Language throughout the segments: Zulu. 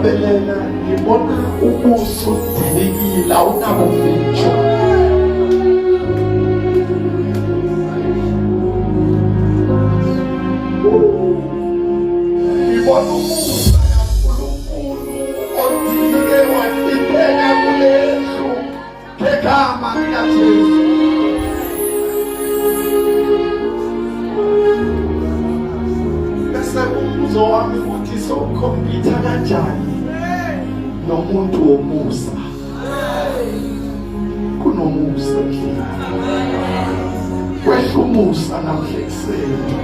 ngiyabelela ngibona ubuso udelekile awunabo mfitsho. Ngibona umusa kaNkulunkulu odilike wadipheka kulendlu ngegama likaJesu. Bese umbuzo wami ukuthi sokhompyutha kanjani nomuntu womusa? Kunomusa endlini. Kwehla umusa namhla ekuseni.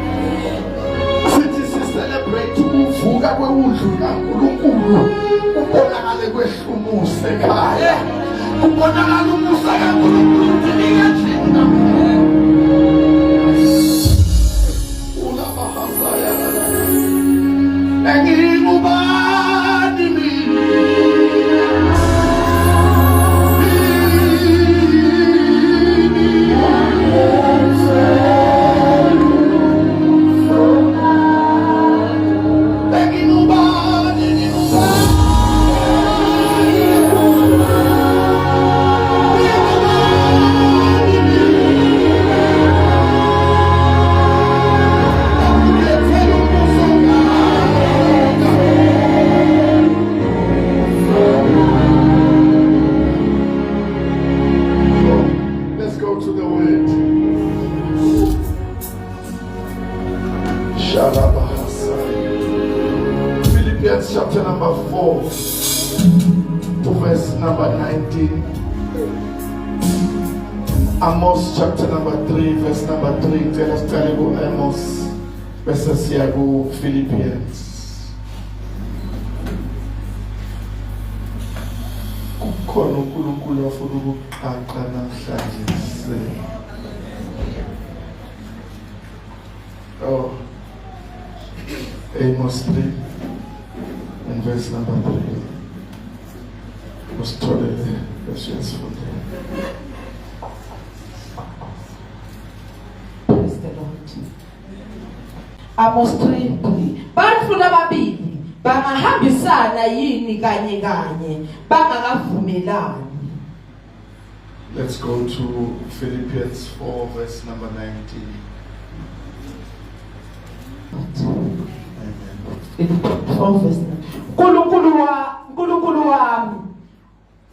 Sithi si-celebrate ukuvuka kwewundlu kaNkulunkulu. Kubonakale kwehla umusa ekhaya. Kubonakale umusa kaNkulunkulu udilika thina. Ngingubani mina? Philippians chapter number 4 to verse number 19. Amos chapter number 3 verse number 3. Tell us go Amos versus go Philippians. Kukhona uNkulunkulu afuna ukuqaqa namhlanje. Oh, Amos 3 and verse number 3. Was totally precious for them. Praise the Lord. Amos 3:3. Bafuna babili bangahambisana yini kanye kanye bangakavumelani. Let's go to Philippians 4 verse number 19. Nkulunkulu wami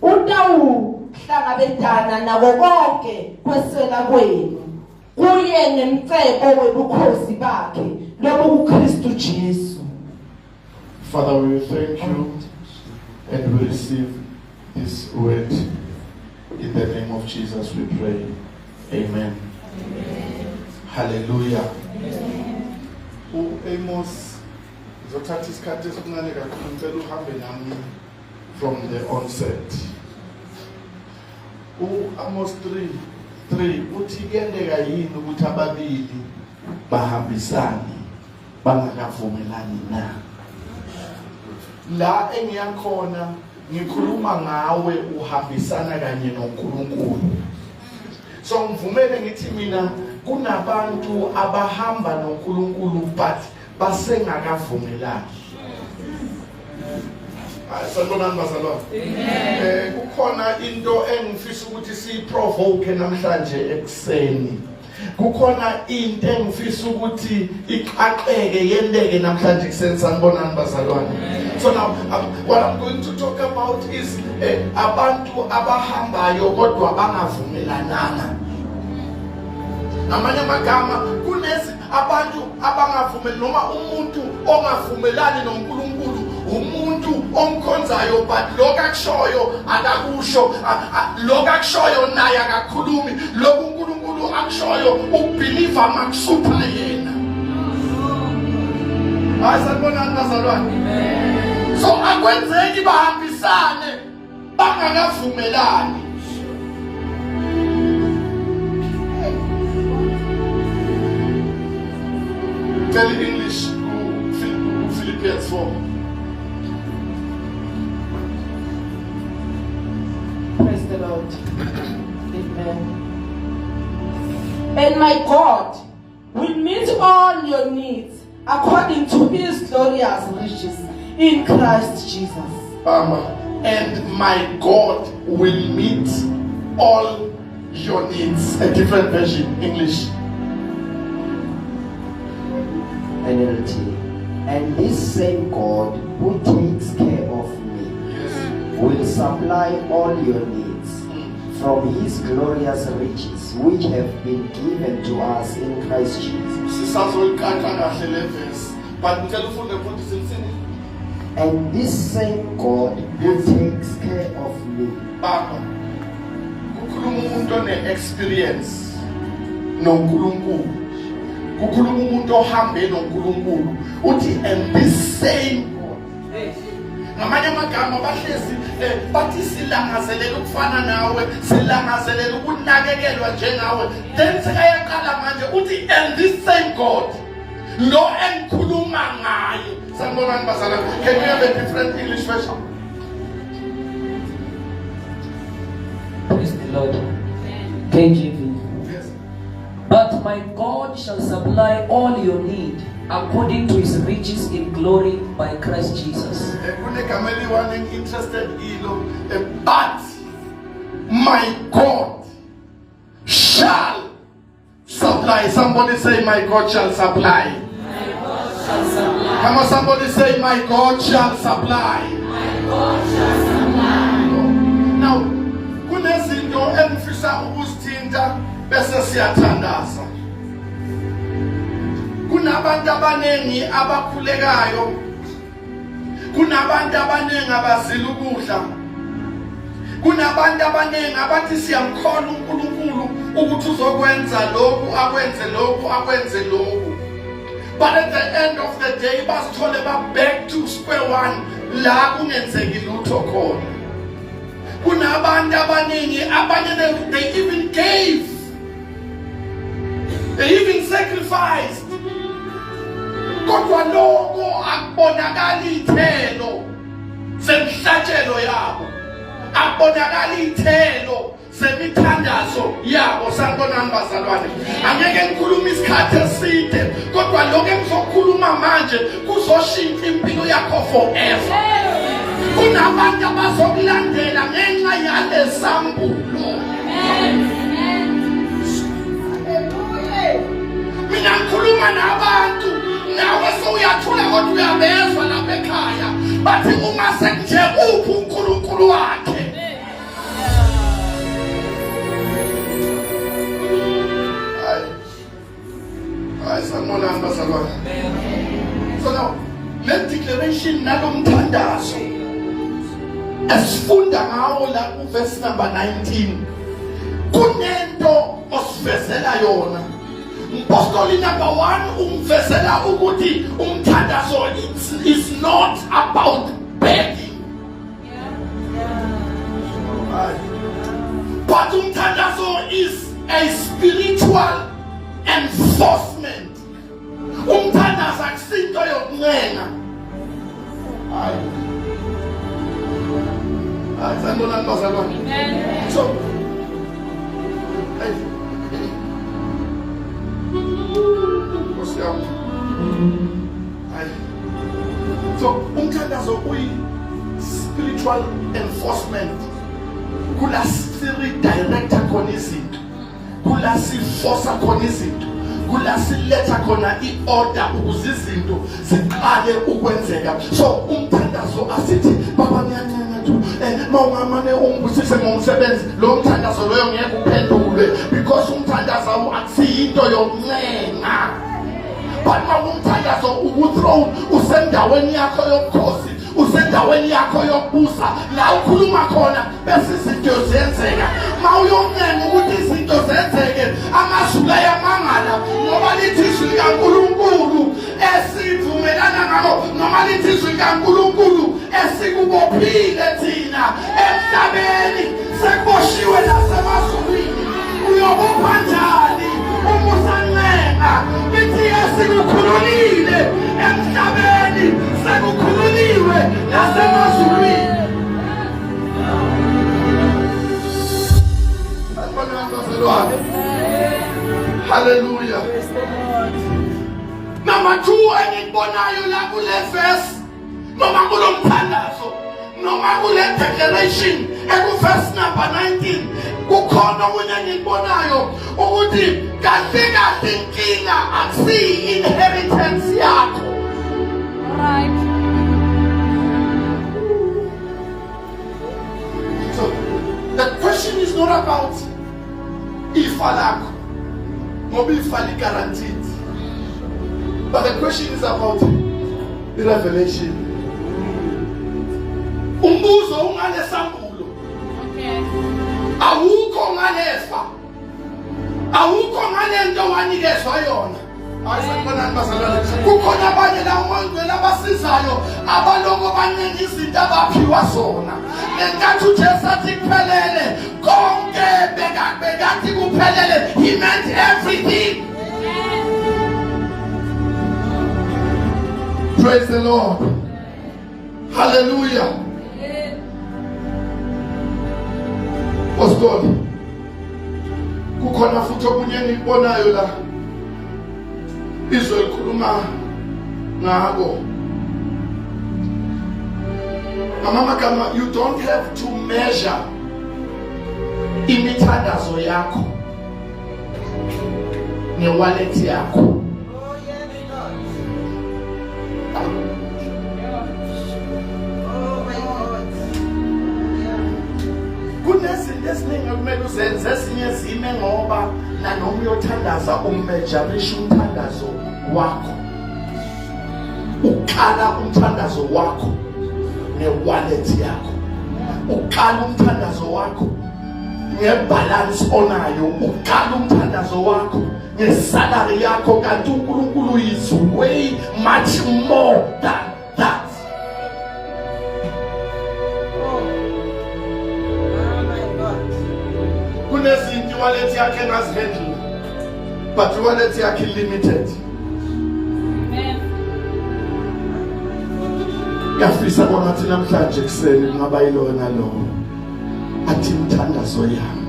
utawuhlangabetana nako konke kwesela kwenu kuye nemcebo webukhosi bakhe lobu kuKristu Jesu. Father, we thank you and we receive this word in the name of Jesus we pray. Amen. Hallelujah. Amos zothatha isikhathi esincane kakhulu ngicela uhambe nami from the onset. Amos 3 uthi kuyendeka yini ukuthi ababili bahambisane bangakavumelani na? La engiyakhona ngikhuluma ngawe uhambisana kanye noNkulunkulu. So ngivumele ngithi mina kunabantu abahamba noNkulunkulu but basengakavumelani. Sanibonani bazalwane. Kukhona into engifisa ukuthi siprovoke namhlanje ekseni. Kukhona into engifisa ukuthi iqaqeke yendeke namhlanje ekseni. Sanibonani bazalwane. So now what I'm going to talk about is abantu abahambayo kodwa bangavumelananga. Namanye amagama kunezi abantu abangavumeli noma umuntu ongavumelani noNkulunkulu umuntu omkhonzayo but lokho akushoyo akakusho lokho akushoyo naye akakhulumi lokho uNkulunkulu akushoyo ukubelieve makusupha yena. Asanibonani bazalwane. So akwenzeki bahambisane bangakavumelani. Tell English Philippians 4. Praise the Lord. Amen. And my God will meet all your needs according to his glorious riches in Christ Jesus. And my God will meet all your needs. A different version, English. NLT. And this same God who takes care of me will supply all your needs from his glorious riches which have been given to us in Christ Jesus. And this same God who takes care of me. Experience noNkulunkulu kukhuluma umuntu ohambe noNkulunkulu uthi and this same God ngamanye amagama bahlezi bathi silangazelela ukufana nawe silangazelela ukunakekelwa njengawe then sekayaqala manje uthi and this same God lo engikhuluma ngaye sanibonani bazalwane. Can we have a different English version? Praise the Lord. KJV. Yes. But my God shall supply all your need according to his riches in glory by Christ Jesus. Interested but my God shall supply. Somebody say my God shall supply. My God shall supply. Come on, somebody say my God shall supply. My God shall supply. Now, kunezinto emfisa ukuzithinta bese siyathandaza. Kunabantu abanengi abakhulekayo. Kunabantu abanengi abazila ukudla. Kunabantu abanengi abathi siyamkhona uNkulunkulu ukuthi uzokwenza lokhu akwenze lokhu akwenze lokhu. But at the end of the day basithole ba back to square one la kungenzeki lutho khona. Kunabantu abaningi abanye they even gave, they even sacrificed, kodwa lokho akubonakala ithelo semhlatshelo yabo, akubonakala ithelo semithandazo yabo. Sanibonani bazalwane, angeke ngikhuluma isikhathi eside kodwa lokho engizokhuluma manje kuzoshintsha impilo yakho forever. Kunabantu abazokulandela ngenxa yale sambulo. Mina ngikhuluma nabantu nawe sewuyathula kodwa uyabezwa lapha ekhaya bathi uma senje uphi uNkulunkulu wakhe. Hayi sanibonani bazalwane. So now let declaration nalomthandazo asifunda ngawo la verse number 19 kunento osivezela yona. Apostoli number 1 umvezela ukuthi umthandazo is not about begging, but umthandazo is a spiritual enforcement. Umthandazo akusinto yokuncenga. So, umthandazo uyi spiritual enforcement. Kula spirit director khona izinto, kula siforce khona izinto, kula siletha khona iorder ukuze izinto ziqale ukwenzeka. So umthandazo asithi baba nyanyanya tu mawungamane ungibusise ngomsebenzi lo mthandazo loyo ngeke uphendule because umthandazo akusiyinto yokuncenga. But mawumthandazo ukuthrone usendaweni yakho yobukhosi, usendaweni yakho yokubusa la ukhuluma khona bese izinto zenzeka. Mawuyoncenga ukuthi izinto zenzeke amazulu ayamangala ngoba lithi izwi likaNkulunkulu esivumelana ngalo noma lithi izwi likaNkulunkulu esikubophile thina emhlabeni sekuboshiwe nasemazulwini. Uyobopha njani umusancenga lithi esikukhululile emhlabeni sekukhululiwe nasemazulwini. Hallelujah. Number 2 engibonayo la kule verse noma kulomthandazo noma kule declaration verse number 19 kukhona okunye ngikubonayo ukuthi kahle kahle inkinga akusiyi inheritance yakho. Right. So the question is not about ifa lakho ngoba ifa li guaranteed, but the question is about the revelation. Umbuzo ungale sambulo. Okay. Awukho ngalefa. Awukho ngalento wanikezwa yona. Ayisakubonani bazalwane. Kukhona abanye la umonqwela abasizayo abaloko banyenye izinto abaphiwa zona. Lenkathi uJesu athi kuphelele konke bekathi kuphelele, he meant everything. Praise the Lord. Hallelujah. Was God. Kukhona futhi okunye ngikubonayo la. Izwe likhuluma ngako. Mama, you don't have to measure imithandazo yakho ne-wallet yakho. Kunezinto eziningi okumele uzenze, ezinye zime ngoba nanoma uyothandaza umejarisha umthandazo wakho, ukala umthandazo wakho ne-wallet yakho, ukala umthandazo wakho ngebalance onayo, ukala umthandazo wakho ngesalary yakho, kanti uNkulunkulu is way much more than that. Kunezinto wallet yakhe engazihandle, but wallet yakhe limited. Ngiyafisa bona thina namhlanje kuseni kungaba yilona lo athi umthandazo yami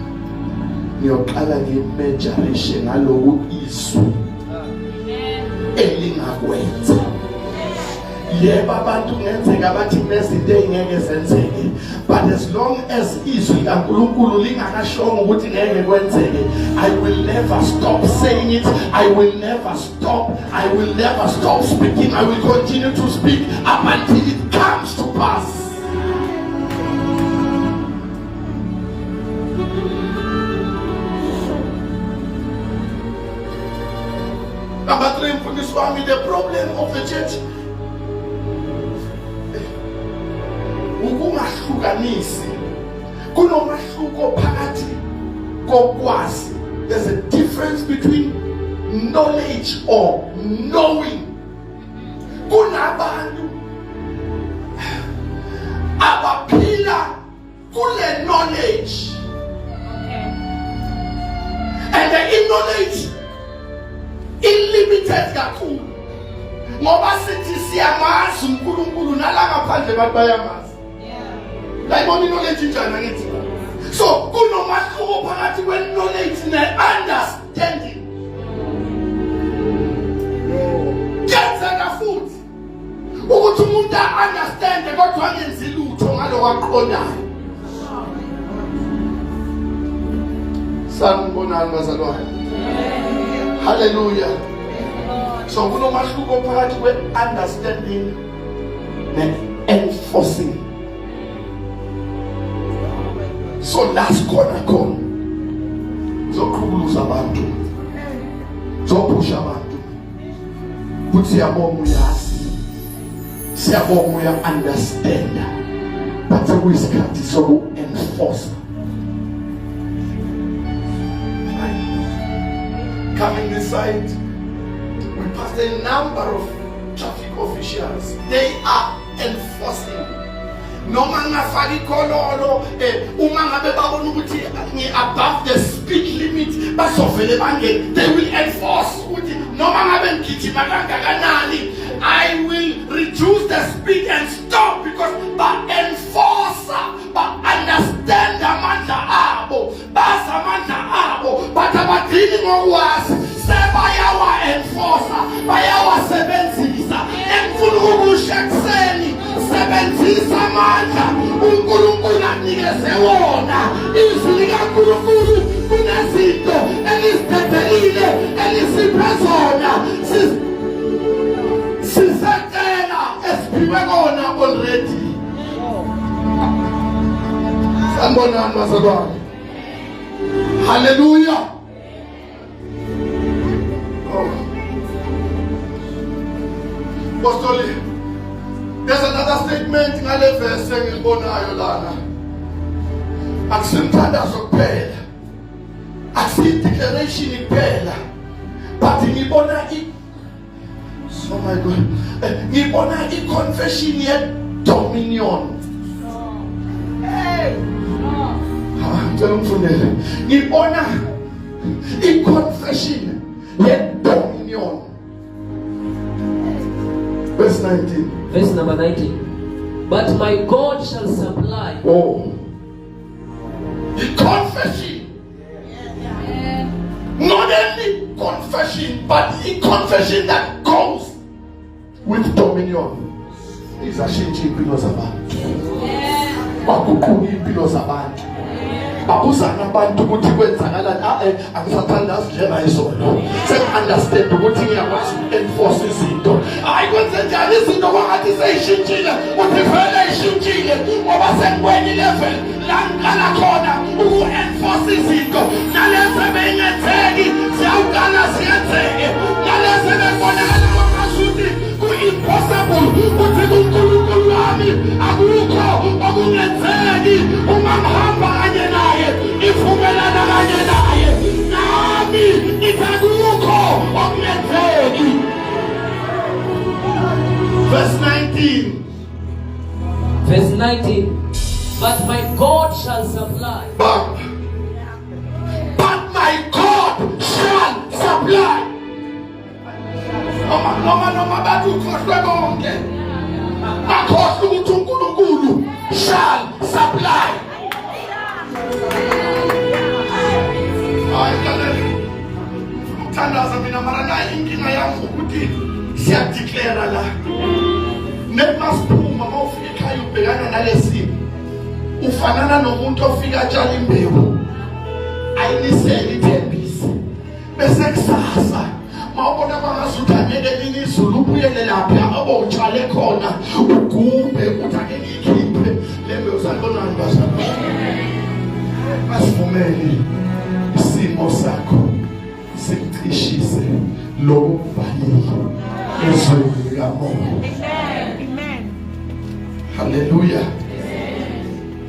niyoqala ngimejarishe ngaloku izwi elingakwenza. Yebo abantu ngenzeka bathi kunezinto ezingeke zenzeke, but as long as izwi kaNkulunkulu lingakashongo ukuthi ngeke kwenzeke, I will never stop saying it. I will never stop speaking. I will continue to speak up until it comes to pass. Number 3, mfundisi wami, the problem of the church ukungahlukanisi. Kunomahluko phakathi kokwazi. There's a difference between knowledge or knowing. Kunabantu abaphila kule knowledge, and the knowledge illimited kakhulu ngoba sithi siyamazi uNkulunkulu nalangaphandle abantu bayamazi. Like knowledge njani ngithi? So kunomahluko phakathi kwe-knowledge ne-understanding. Kenzeka futhi ukuthi umuntu a-understande kodwa angenzi lutho ngaloko aqondayo. Sanibonani bazalwane. Hallelujah. So kunomahluko phakathi kwe-understanding ne-enforcing. So last khona zoqhubuluza abantu, zophusha abantu, ukuthi siyabonga uyazi, siyabonga uya-understanda, but sekuyisikhathi soku-enforce. Coming this side, we passed a number of traffic officials. They are enforcing. Noma ngafaki kololo uma ngabe babona ukuthi above the speed limit basovele bangene, they will enforce ukuthi noma ngabe ngigijima kangakanani, I will reduce the speed and stop, because ba enforcer ba understand amandla abo, basa amandla abo, but abadini ngokwazi sebayawa enforcer, bayawa sebenzisa. Emfuna ukusha kuseni sebenzisa amandla uNkulunkulu anikeze wona. Izwi likaNkulunkulu kunezinto elizithethelile elisiphe zona. Sizacela esiphiwe kona already. Sanibonani bazalwane. Hallelujah. Apostoli, there's another statement ngale verse engilibonayo lana. Akusimthandazo kuphela. Akusi declaration kuphela. But ngibona oh my God. Ngibona confession ye dominion. Ngicela umfundele. Ngibona confession ye dominion. Verse 19. Verse number 19. But my God shall supply. Oh. The confession. Not only confession, but the confession that goes with dominion. Is a change in impilo zabantu. Bakukhulu impilo zabantu. Babuzana abantu ukuthi kwenzakalani. Angisathandazi njena izolo. Understand ukuthi ngiyakwazi enforce izinto. Hayi kwenze njani izinto kwangathi seyishintshile. Uthi vele ishintshile ngoba sekwenye level la ngikala khona uku-enforce izinto. Nalezi bengenzeki siyawukala siyenzeke. Nalezi bebonakala kwamasuthi ku-impossible. Uthi kuNkulunkulu wami akukho okungenzeki uma ngihamba kanye naye. Ivumelana kanye naye. Nami ngikakukho okungenzeki. Verse 19. Verse 19. But my God shall supply. But my God shall supply. Noma bathi ukhohlwe konke. Akhohlwe ukuthi uNkulunkulu shall supply. Uthandaza mina mara nayi inkinga yami ukuthi siyadeclare la. Nemaphuma mawufika ekhaya ubhekana nalesimo. Ufanana nomuntu ofika atshala imbewu. Ayinisele ithembise. Bese kusasa mawubona bangazuthi angeke lini izulu ubuyele lapha abawutshale khona ugube uthi ake ngikhiphe lembewu sanibonani bazalwane. Asivumele isimo sakho sikucishise lokubhalile ezweni likamoya. Amen. Hallelujah.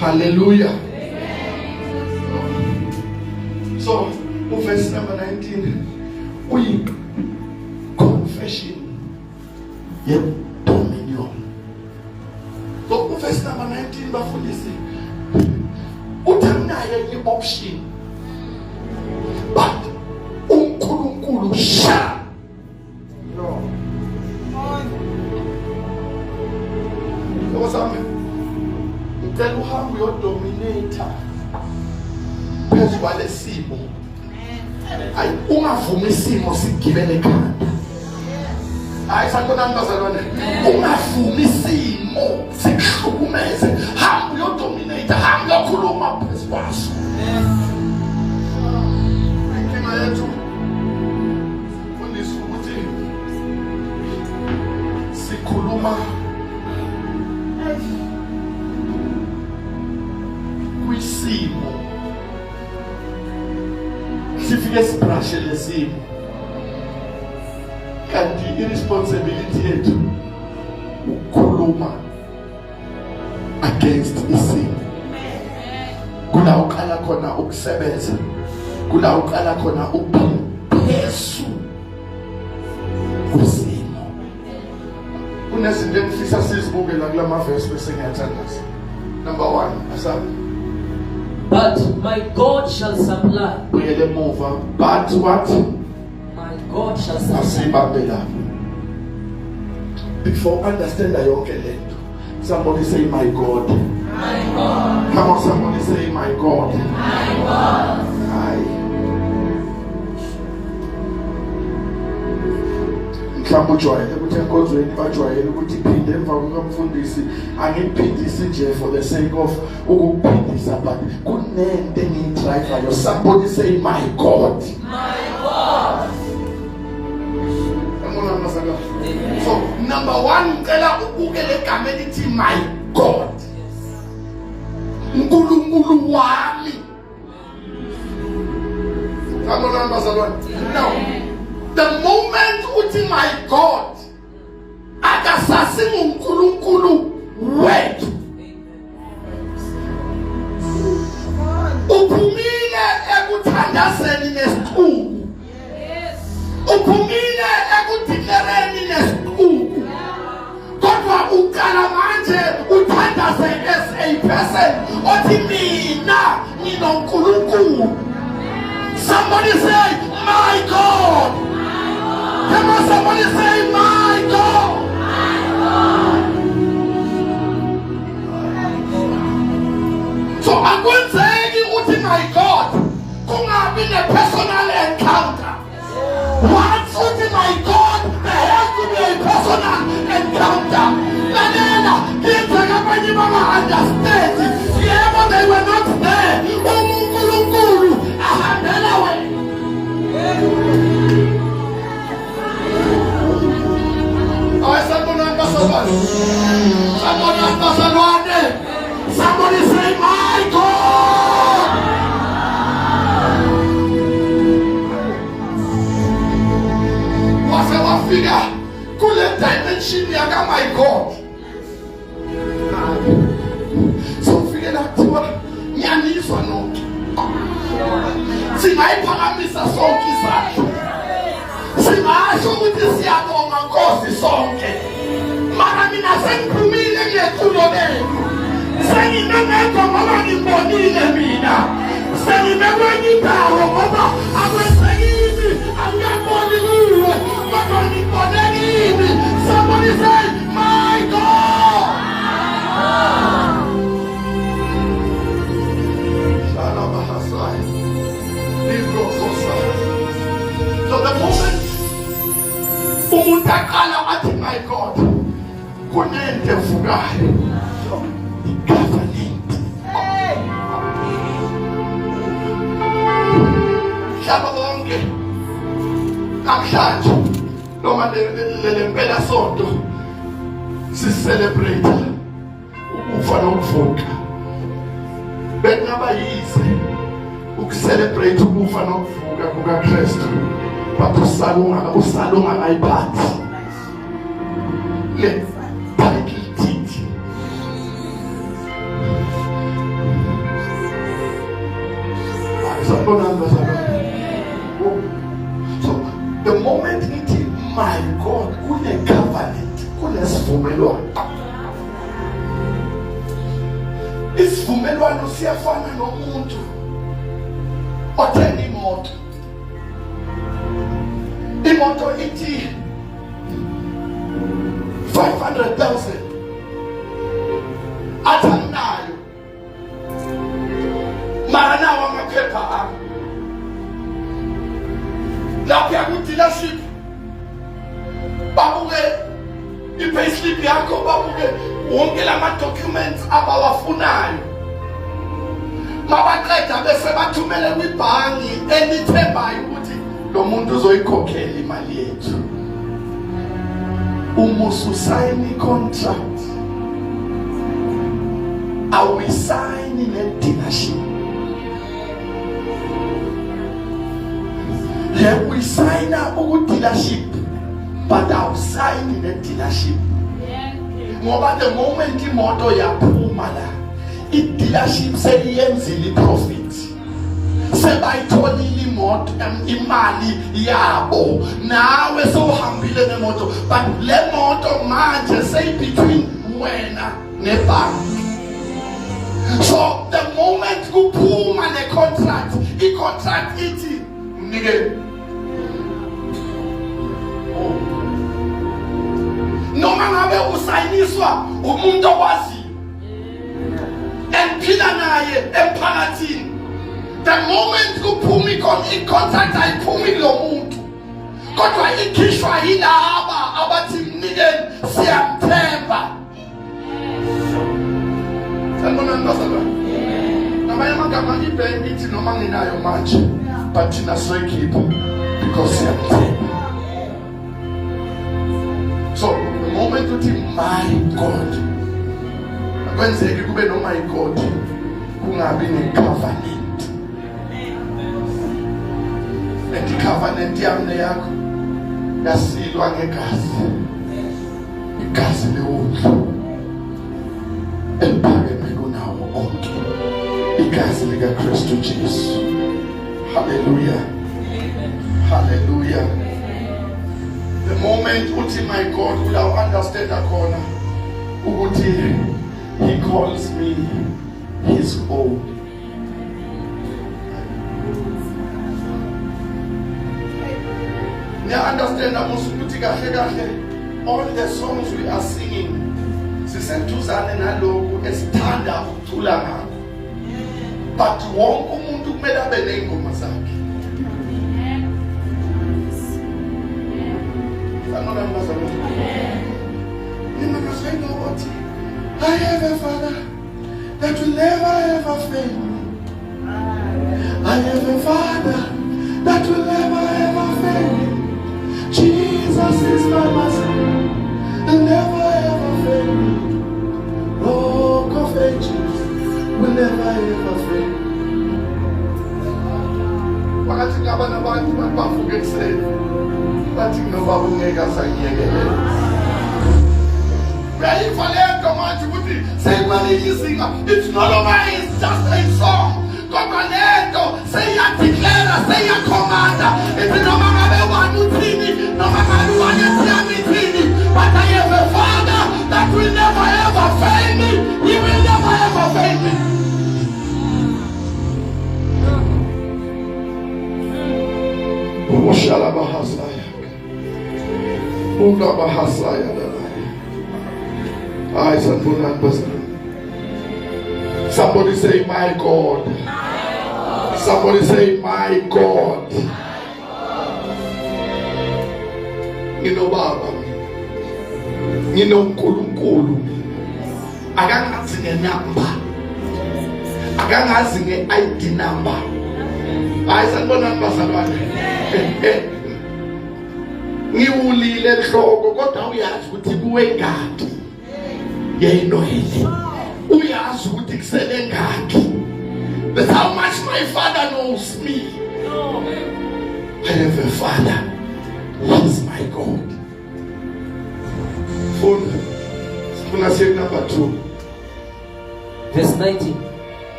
Hallelujah. So, verse number 19, we confession ye dominion. So, verse number 19, bafundisi, utanaye ye option, but uNkulunkulu shall. What's happening? Ngicela uhambe uyodominator phezu kwalesimo. Ayi ungavumi isimo sigibele ekhanda. Hayi sanibonani bazalwane. Ungavumi isimo sikuhlukumeze. Hamba uyodominator, hamba uyokhuluma phezu kwaso. Inkinga yethu fundisa ukuthi sikhuluma kwisimo sifike sibrashe lesimo kanti irresponsibility yethu ukukhuluma against isimo. Kula uqala khona ukusebenza, kula uqala khona ukuphezu kusimo. Kunezinto engifisa sizibukela kula mavesi bese ngiyathandaza. Number 1, asabi. But my God shall supply. Uyele muva. But what? My God shall supply. Asibambela. Before understand yonke lento. Somebody say my God. My God. Come on, somebody say my God. My God. mhlawumbe ujwayele ukuthi enkonzweni bajwayele ukuthi iphinde emva komfundisi angiphindisi nje for the sake of ukuphindisa, but kunento engiyidrivayo. Somebody say my God. So number one, ngicela ubuke legama elithi my God. Nkulunkulu wami. Now, the moment uthi my God, akasasi uNkulunkulu wethu. Uphumile ekuthandazeni nesiqubu. Uphumile ekudiklereni nesiqubu. Kodwa uqala manje uthandaze as a person othi mina nginoNkulunkulu. Somebody say my God. Come on, somebody say my God. So I'm going to say uthi my God, kungabi a personal encounter. Once uthi my God, there has to be a personal encounter. Nanena, ngizaka abanye baba understand. Yebo, they were not there. uNkulunkulu ahambela wena. Somebody say my God. Wase wafika kule dimension yaka my God. So fika nakuthiwa ngiyaniswa nonke. Singayiphakamisa sonke isandla. Singasho ukuthi siyabonga Nkosi sonke. Mara mina sengiphumile ngeculo lenu. Sengimemeko ngoba ngimbonile mina. Sengimekwenye indawo ngoba akwenzekile angiyaboni kuwe. Kodwa ngimbone kimi. Somebody say my God. Shalabahasai. So the moment umuntu aqala athi my God, kunento evukayo. Government. Shaba bonke. Namhlanje noma lempela sonto si celebrate ukufa nokuvuka. Bekungaba yize ukucelebrate ukufa nokuvuka kukaKristu. But usalunga ngayiphathi. Le title tithi. So the moment it is my God, kune covenant, kune sivumelwano. Isivumelwano siyafana nomuntu othenga imoto. Imoto ithi 500,000 athanayo mara nawo amaphepha ami lapha ku-dealership babuke i-payslip yakho, babuke wonke lama-documents abawafunayo. Mabaqeda bese bathumele kwibhangi elithembayo ukuthi lo muntu uzoyikhokhela imali yethu. Umususayini contract, awuyisayini ne-dealership. Uyisayina uku-dealership but awusayini ne-dealership. Ngoba the moment imoto yaphuma la, i-dealership seliyenzile i-profit. Sebayitholile imoto imali yabo, nawe sowuhambile nemoto, but le moto manje seyi-between wena nebhanki. So the moment kuphuma ne-contract, i-contract ithi mnike noma ngabe usayiniswa umuntu okwazi emphila naye emphakathini. The moment kuphuma i-contract ayiphumi lo muntu, kodwa ikhishwa yilaba abathi mnikeni siyamthemba. Sanibona bazalwane. Ngamanye amagama ibhenki ithi noma nginayo manje but thina soyikhipha because siyamthemba. So the moment uthi my God, akwenzeki kube no my God kungabi ne-covenant. And i-covenant yami neyakho yasilwa ngegazi, igazi lewundlu eliphakeme kunawo onke, igazi likaKristu Jesu. Hallelujah. Hallelujah. The moment uthi my God will understand akona ukuthi he calls me his own. Now understand ukuthi kahle all the songs we are singing siseduzane nalokhu esithanda ukucula ngakho, but wonke umuntu kumele abe nezingoma zakhe. I have a Father that will never ever fail me. I have a Father that will never ever fail me. Jesus is my master, will never ever fail me. Rock of ages will never ever fail me. Wakati ngaba nabantu bavuke ekuseni bathi noma ungeka sayiyekele. Uyayiva lento manje ukuthi seyibalile izinga. It's no longer, it's just a song. Kodwa lento seyiyadeclare, seyiyakhomanda. Ithi noma ngabe wani uthini, noma ngabe wani yami uthini, but I have a Father that will never ever fail me. He will never ever fail me. Ushala bahasaya. Uga bahasaya dalai. Ay sanpunan basa. Somebody say my God. Somebody say my God. Ngino baba. Ngino uNkulunkulu. Akangazi ngenamba. Akangazi nge-ID number. Hayi sanibonani bazalwane. Ngiwulile ehloko kodwa uyazi ukuthi kuwe ngaphi. Yeyinohele. Uyazi ukuthi kusele ngaphi. That's how much my Father knows me. I have a Father. He is my God. Phone number 2. Verse 19.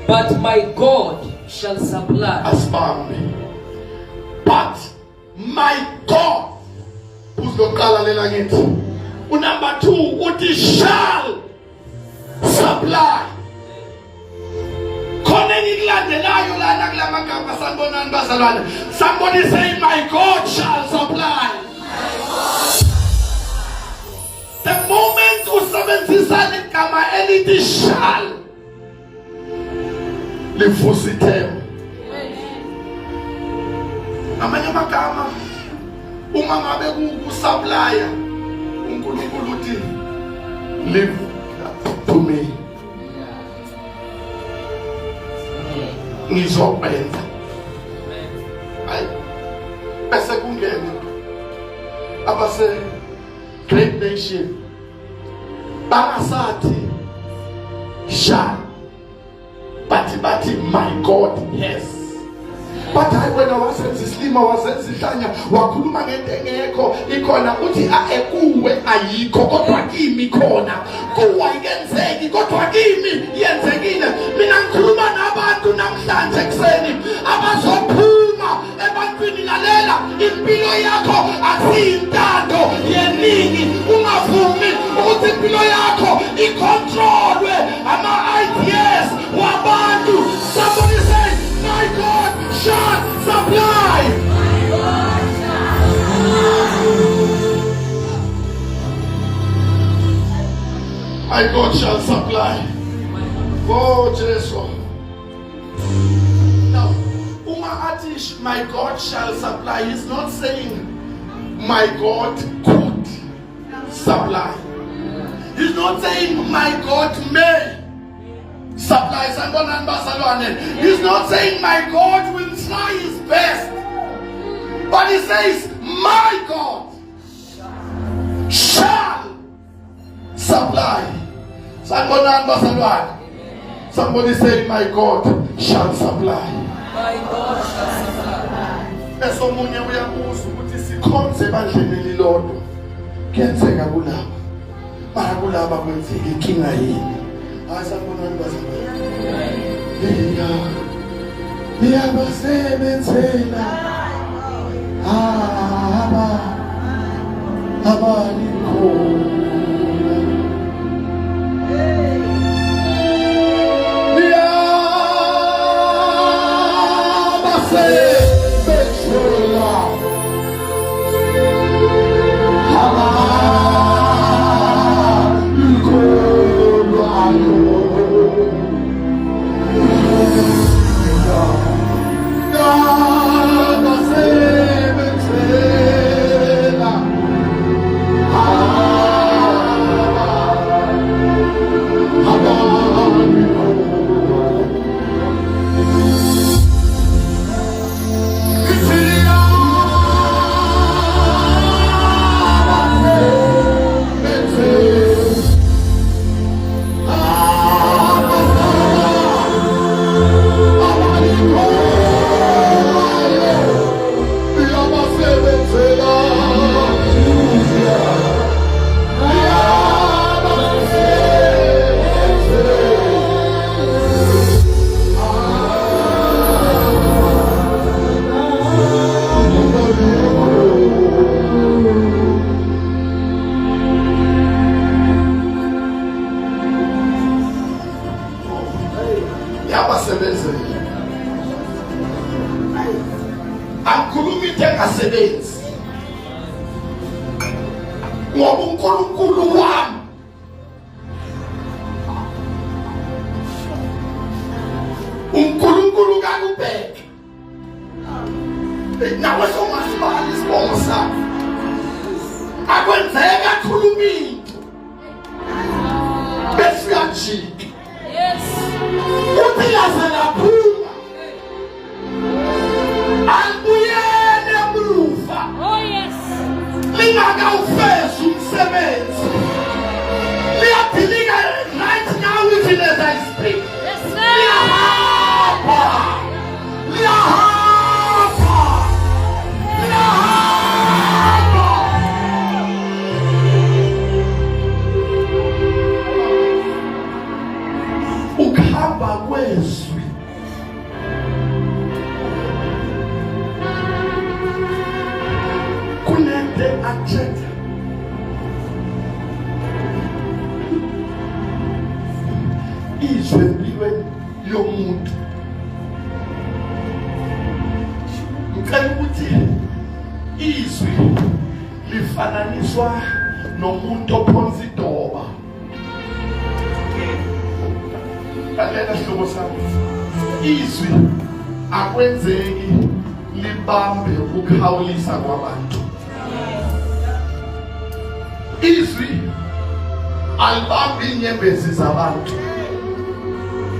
But my God shall supply. Asbambe. But my God. Uzokala lela ngithi. Number 2 uthi shall supply. Khona ngilandelayo lana kulamagama sanibonani bazalwane. Somebody say my God shall supply. The moment usebenzisa igama elithi shall livusa ithemba. Amanye amagama uma ngabe kusupply uNkulunkulu uthi live to me. Ngizokwenza. Hayi bese kungena abase great nation bangasathi shall but my God yes. But I wena wasenza isilima wasenza ihlanya wakhuluma ngento engekho ikhona uthi kuwe ayikho kodwa kimi khona kuwa ingenzeki kodwa kimi yenzekile. Mina ngikhuluma nabantu namhlanje ekseni abazophuma ebantwini lalela impilo yakho asiyintando yeningi. Ungavumi ukuthi impilo yakho icontrolwe ama-ideas wabantu. Somebody say my God shall supply. My God shall supply. Oh Jesus. Now, my God shall supply is not saying my God could supply. He's not saying my God may supply. He's not saying my God will try his best. But he says my God shall supply. Somebody say my God shall supply. My God shall supply. Esomunye uyabuza ukuthi sikhonze bandleni lilodwa. Kuyenzeka kulabo. Mara kulabo kwenzeka inkinga yini? Asambonani bazalwane. Iyabasebenzela. Abanikho.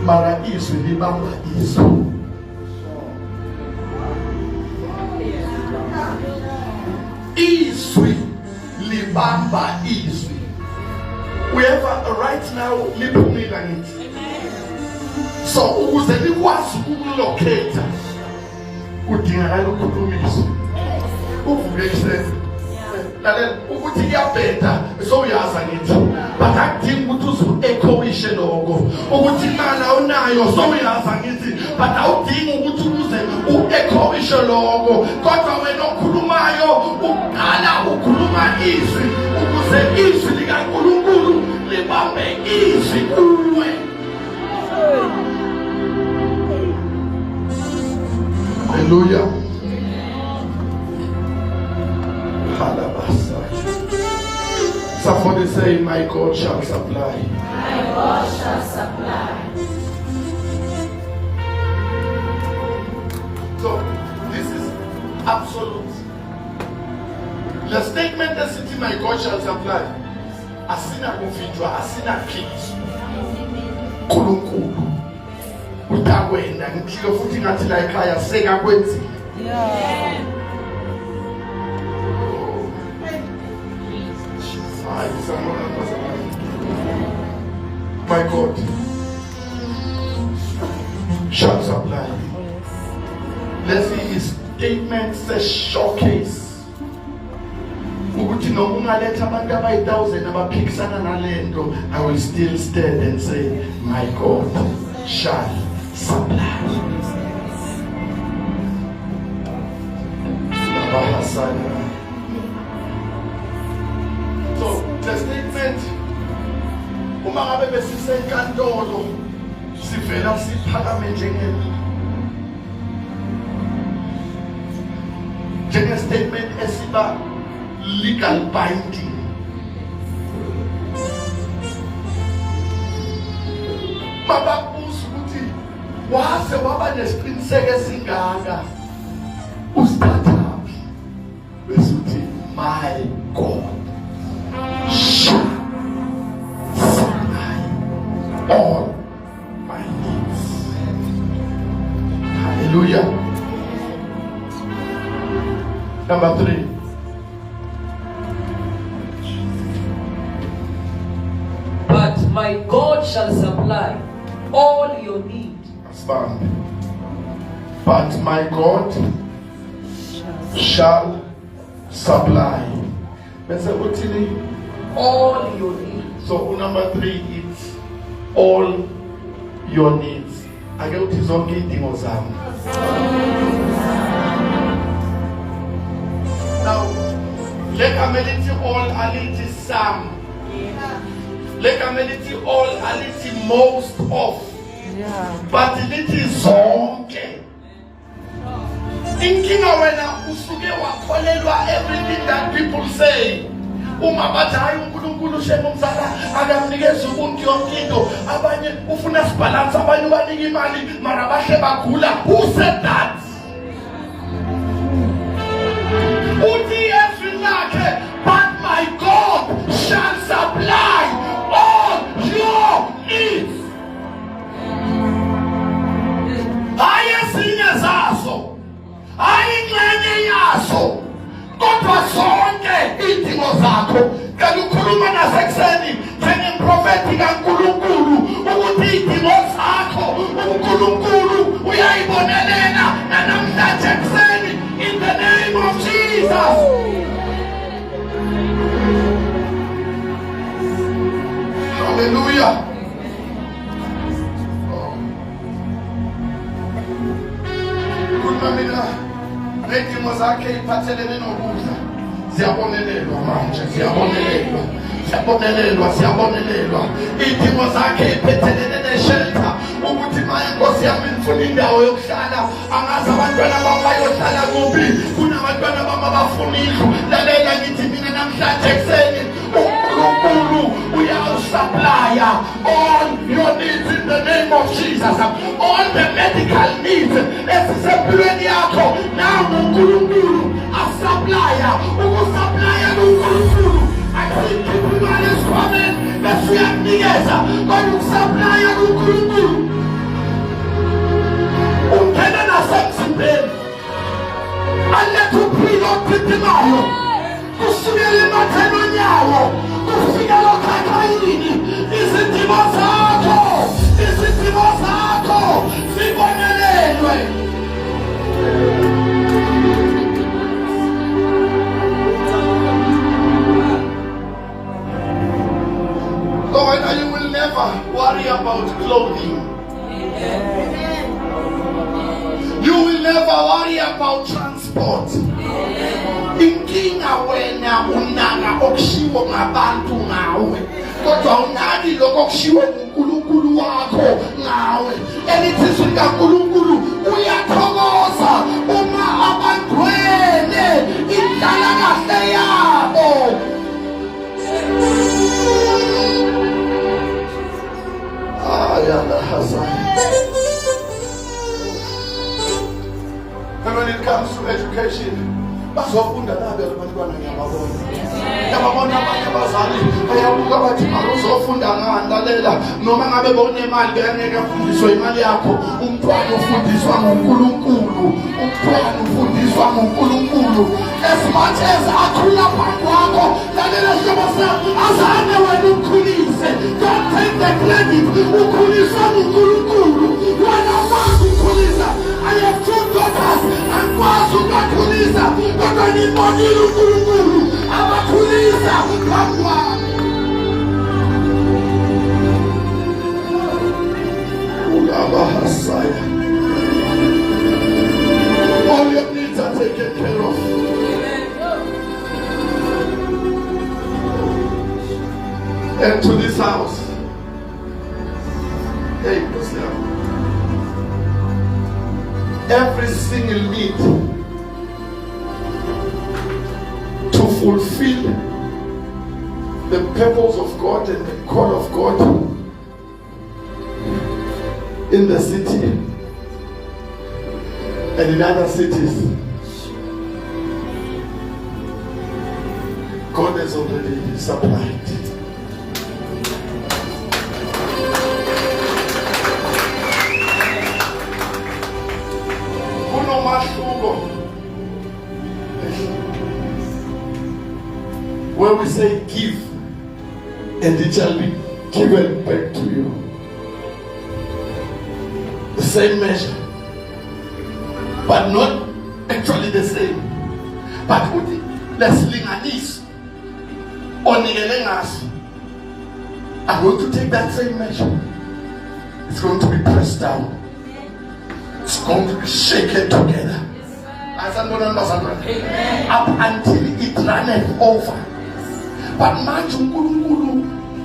Mara izwi libamba izwi. Izwi libamba izwi. We have right now liphumile ngithi. So ukuze likwazi ukulocate kudingakala ukukhulumiswa. Uvuke ekuseni. Lalela ukuthi iyabheda so uyaza ngithi. Bakadinga ukuthi uzu-echoishe lokho ukuthi imali awunayo so uyaza ngithi but awudingi ukuthi uze u-echoishe lokho kodwa wena okhulumayo uqala ukhuluma izwi ukuze izwi likaNkulunkulu libambe izwi kuwe. Hallelujah. Somebody say, my God shall supply. My God shall supply. So, this is absolute. The statement that city my God shall supply. Asina kuvinjwa, asina kids. Kulukulu. Utakwenda ngitshilo futhi ngathi la ekhaya seka kwenzi. Yeah. My God shall supply. Let's see his statement says showcase. Ukuthi noma ungaletha abantu abayi-1000 abaphikisana nalento, I will still stand and say my God shall supply. So the statement uma ngabe besisenkantolo sivela siphakame njenge statement esiba legal binding. Baba usukuthi wase waba nesiqiniseko esingaka usithatha besuthi my God shall supply all my needs. Hallelujah. Number 3. But my God shall supply all your need. Stand. But my God shall supply. All your needs. So number 3 is all your needs. I get what is on getting zami. Now, let amenity all aliti some. Let amenity all aliti most of. But lithi zonke. Inkinga wena usuke wakholelwa everything that people say. Uma bathi hayi uNkulunkulu shemomzala akamnikeza ubuntu yonke into, abanye ufuna sibalance, abanye ubanika imali mara bahle bagula. Who said that? Uthi Yesu lakhe, but my God shall supply all your needs. Hayi ezinye zazo, hayi ingxenye yazo, kodwa zonke izidingo zakho. Kanti ukhuluma nasekuseni njengomprofeti kaNkulunkulu ukuthi izidingo zakho uNkulunkulu uyayibonelela namhlanje ekuseni in the name of Jesus. Hallelujah. Mina nezidingo zakhe iphathelene nokudla ziyabonelelwa manje, ziyabonelelwa. Izidingo zakhe iphathelene neshelter, ukuthi manje Nkosi yami ngifuna indawo yokuhlala, angazi abantwana bami bayohlala kuphi, kunabantwana bami abafuna indlu. Lalela ngithi mina namhlanje ekuseni uNkulunkulu uyawusupply all your needs in the name of Jesus. All the medical needs esisempilweni yakho, now uNkulunkulu asupply. Ukusupply uNkulunkulu akusikho imali esikhwameni bese uyakunikeza, kodwa ukusupply uNkulunkulu ungena nasemzimbeni. Aletha uphilo ophithimayo kusukela ematheni onyawo kufika lokhakhayini. Izidingo zakho zibonelelwe. So when you will never worry about clothing. You will never worry about transport. Inkinga wena unaka okushiwo ngabantu ngawe, kodwa unaki lokho okushiwo uNkulunkulu wakho ngawe. Elithi likaNkulunkulu uyathokoza uma abangcwele indlala kahle yabo. And when it comes to education, bazofunda labe abantwana ngiyababona. Ngiyababona abanye abazali bayabuka bathi uzofunda ngani lalela noma ngabe bonemali bengeke afundiswe imali yakho. Umntwana ufundiswa ngoNkulunkulu. Umntwana ufundiswa ngoNkulunkulu. As much as akhula phambi kwakho lalela sihlobo sami azane wena umkhulise. Don't take the credit. Ukhuliswa ngoNkulunkulu. Wena wazi ukukhulisa. I have two daughters. Angikwazi ukubakhulisa kodwa ngibonile uNkulunkulu abakhulisa phambi kwami. Ulabahasaya. All your needs are taken care of. And to this house, hey, every single need to fulfill the purpose of God and the call of God in the city and in other cities, God has already supplied. Where we say give and it shall be given back to you. The same measure, but not actually the same. But let's linganize onikele ngaso. I'm going to take that same measure. It's going to be pressed down. It's going to be shaken together. Up until it runneth over. But manje uNkulunkulu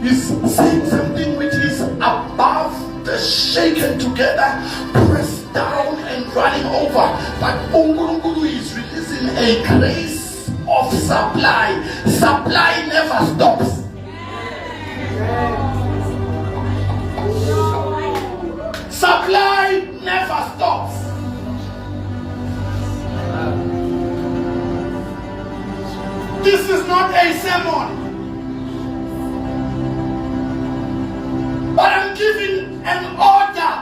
is saying something which is above the shaken together, pressed down and running over. But uNkulunkulu is releasing a grace of supply. Supply never stops. Supply never stops. This is not a sermon, but I'm giving an order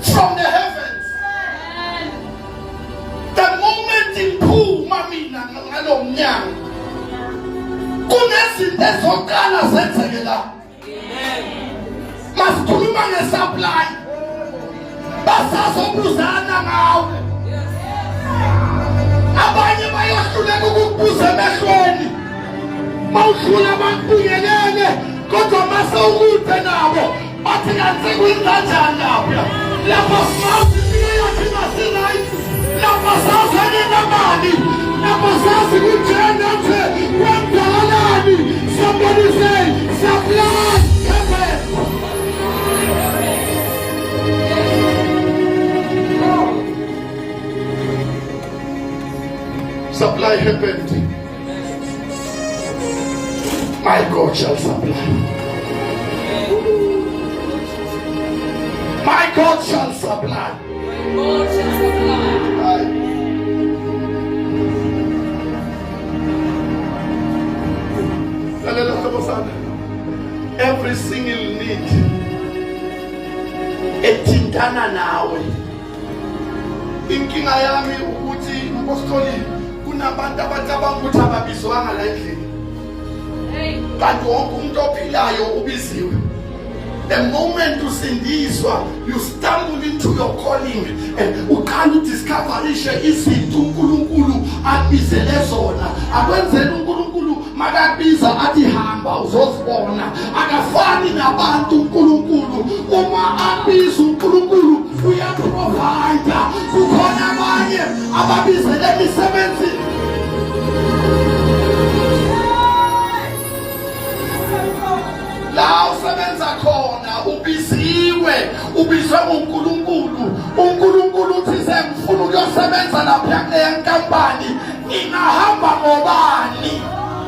from the heavens. The moment in pool, mamina ngalomnyang, kunezinto ezokala zenzekela. Masikhuluma ngesupply. Basazobuzana ngawe. Abanye bayahluleka ukukubuza emehlweni. Mawuhlula bakubuyelele kodwa mase ukude nabo bathi kanti kuyinkanjani lapha. Lapha sazi impilo yakhe ingasi-right. Lapha sazi anemali. Lapha sazi kunjena nje kwenzakalani. Somebody say supply heaven. Supply happened. My God shall supply. My God shall supply. God shall supply. Every single need ethintana nawe. Inkinga yami ukuthi apostoli kunabantu abacabanga ukuthi ababizwanga la endlini. Kanti wonke umuntu ophilayo ubiziwe. The moment usindiswa, you stumble into your calling and uqala udiscover izinto uNkulunkulu abizele zona. Akwenzela uNkulunkulu makabiza athi hamba uzozibona. Akafani nabantu uNkulunkulu. Uma abiza uNkulunkulu uyaprovide. Kukhona abanye ababizele imisebenzi. La usebenza khona ubiziwe, ubizwe uNkulunkulu. uNkulunkulu uthi sengifuna ukuyosebenza lapha kuleya nkampani, ngingahamba ngobani?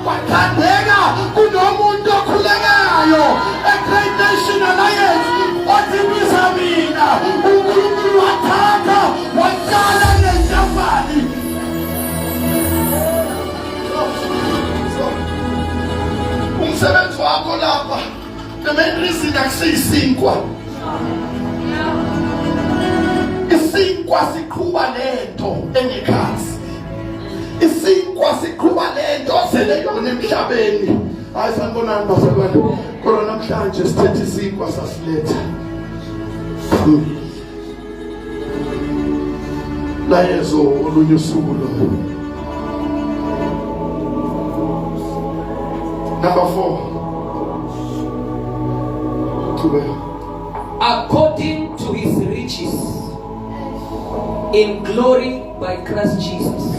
Kwathandeka kunomuntu okhulekayo eGreat Nation Alliance othi biza mina. uNkulunkulu wathatha watshala le nkampani. thina kusiyisinkwa. Isinkwa siqhuba lento engekhazi. Isinkwa siqhuba lento osele yona emhlabeni. Hayi sanibonani bazalwane. Kodwa namhlanje sithethe isinkwa sasiletha. La yezo olunye usuku lo. Number 4. According to his riches in glory by Christ Jesus.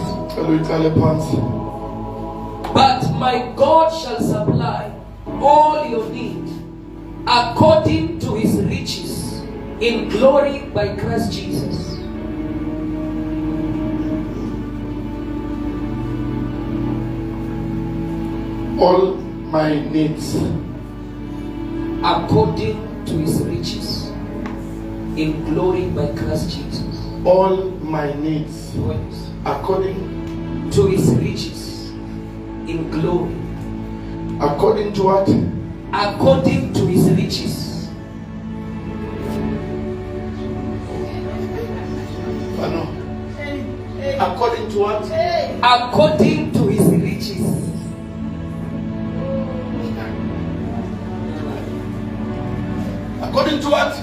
But my God shall supply all your need according to his riches in glory by Christ Jesus. All my needs according to his riches in glory by Christ Jesus. All my needs according to his riches in glory. According to what? According to his riches. No. According to what? According to his riches. According to what?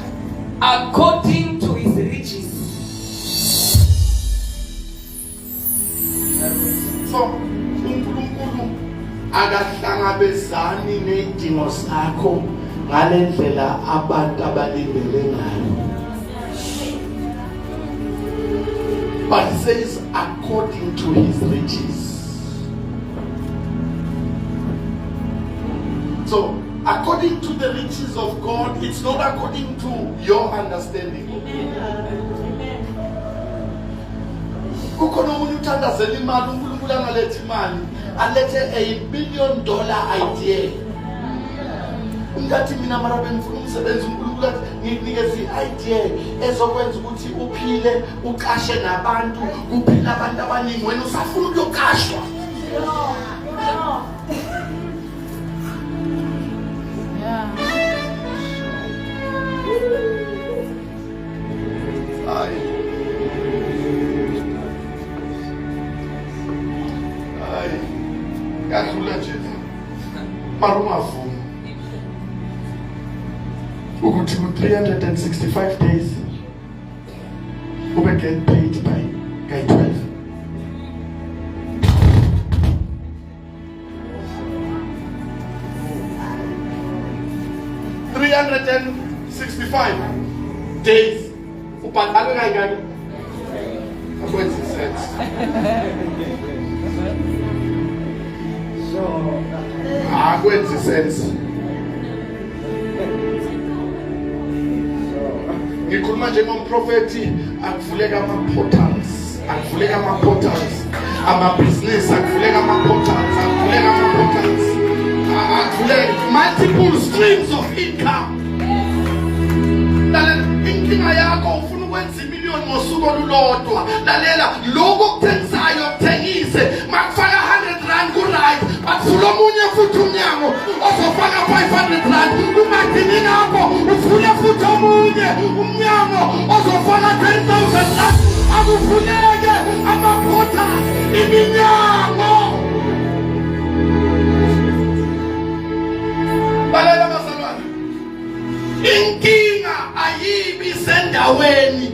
According to his riches. So, uNkulunkulu akahlangabezani nezidingo zakho ngalendlela abantu abalindele ngayo. But it says according to his riches. So, according to the riches of God, it's not according to your understanding. Kukhona umuntu uthandazela imali, uNkulunkulu angalethe imali, alethe $1 billion idea. Ungathi mina mara bengifuna umsebenzi, uNkulunkulu athi nginikeze i-idea ezokwenza ukuthi uphile, uqashe nabantu, kuphila abantu abaningi, wena usafuna ukuyoqashwa. Marumavuma ukuthi ku 365 days ube get paid by 12. Days ubhadalwe kangaki? Akwenzi sense. Akwenzi sense. Ngikhuluma njengomprofeti, akuvuleka ama-portals, ama-business, akuvuleka ama-portals, akuvuleka multiple streams of income. Inkinga yakho ufuna ukwenza imiliyoni ngosuku olulodwa. Lalela, lokho okuthengisayo kuthengise, makufaka 100 rand ku-right, bakuvula omunye futhi umnyango ozofaka 500 rand. Umadini ngakho ufune futhi omunye umnyango ozofaka 10,000 rand. Akuvuleke amaphotha iminyango. Lalela bazalwane, inkinga ayibi sendaweni,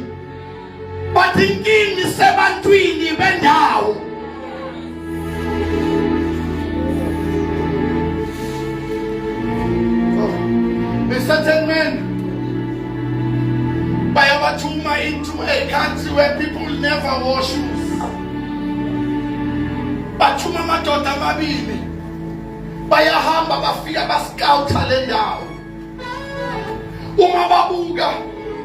but inkinga isebantwini bendawo. The certain men bayabathuma into a country where people never wash shoes. Bathuma amadoda amabili, bayahamba bafika bascoutha le ndawo. Uma babuka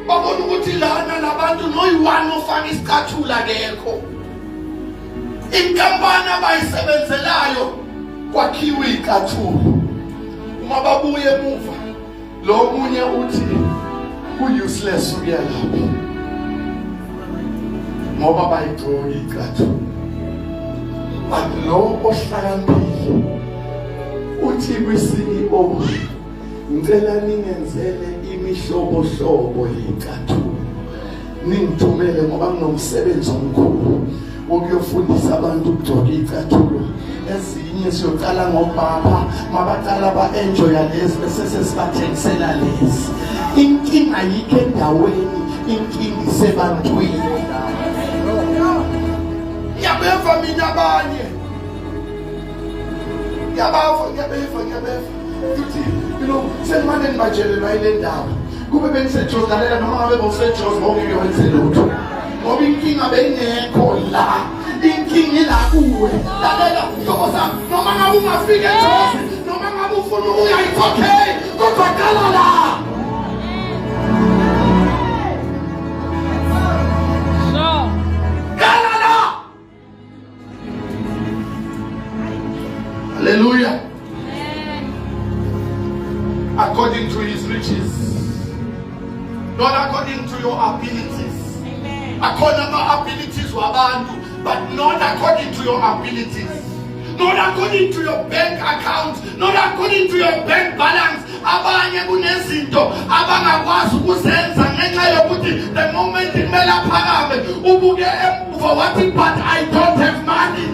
babona ukuthi lana labantu noyi-1 ofaka isicathula kekho. Inkampani abayisebenzelayo kwakhiwe icathula. Uma babuye emuva, lo munye uthi ku-useless ukuya lapho ngoba bayigcoka icathula. But lo ohlakaniphile uthi kwi-CEO, ngicela ningenzele imihlobohlobo yecathulo ningithumele ngoba nginomsebenzi omkhulu wokuyofundisa abantu ukugcoka icathulo ezinye siyoqala ngobaba mabaqala ba-enjoy lezi bese sesibathengisela lezi inkinga yikho endaweni inkinga isebantwini ngiyabeva mina abanye ngiyabeva futhi senimane nibajele bayile ndawo kube beniseJozi lalela noma ngabe bowuseJozi bongeke wenze lutho ngoba inkinga beyingekho la inkinga ila kuwe lalela mhlobo sami noma ngabe ungafika eJozi noma ngabe ufuna ukuya it's okay kodwa qala la qala la hallelujah according to his riches, not according to your abilities. According to your abilities, but not according to your abilities. Not according to your bank account, not according to your bank balance. Abanye kunezinto abangakwazi ukuzenza ngenxa yokuthi the moment imele aphakame ubuke emuva wathi but I don't have money.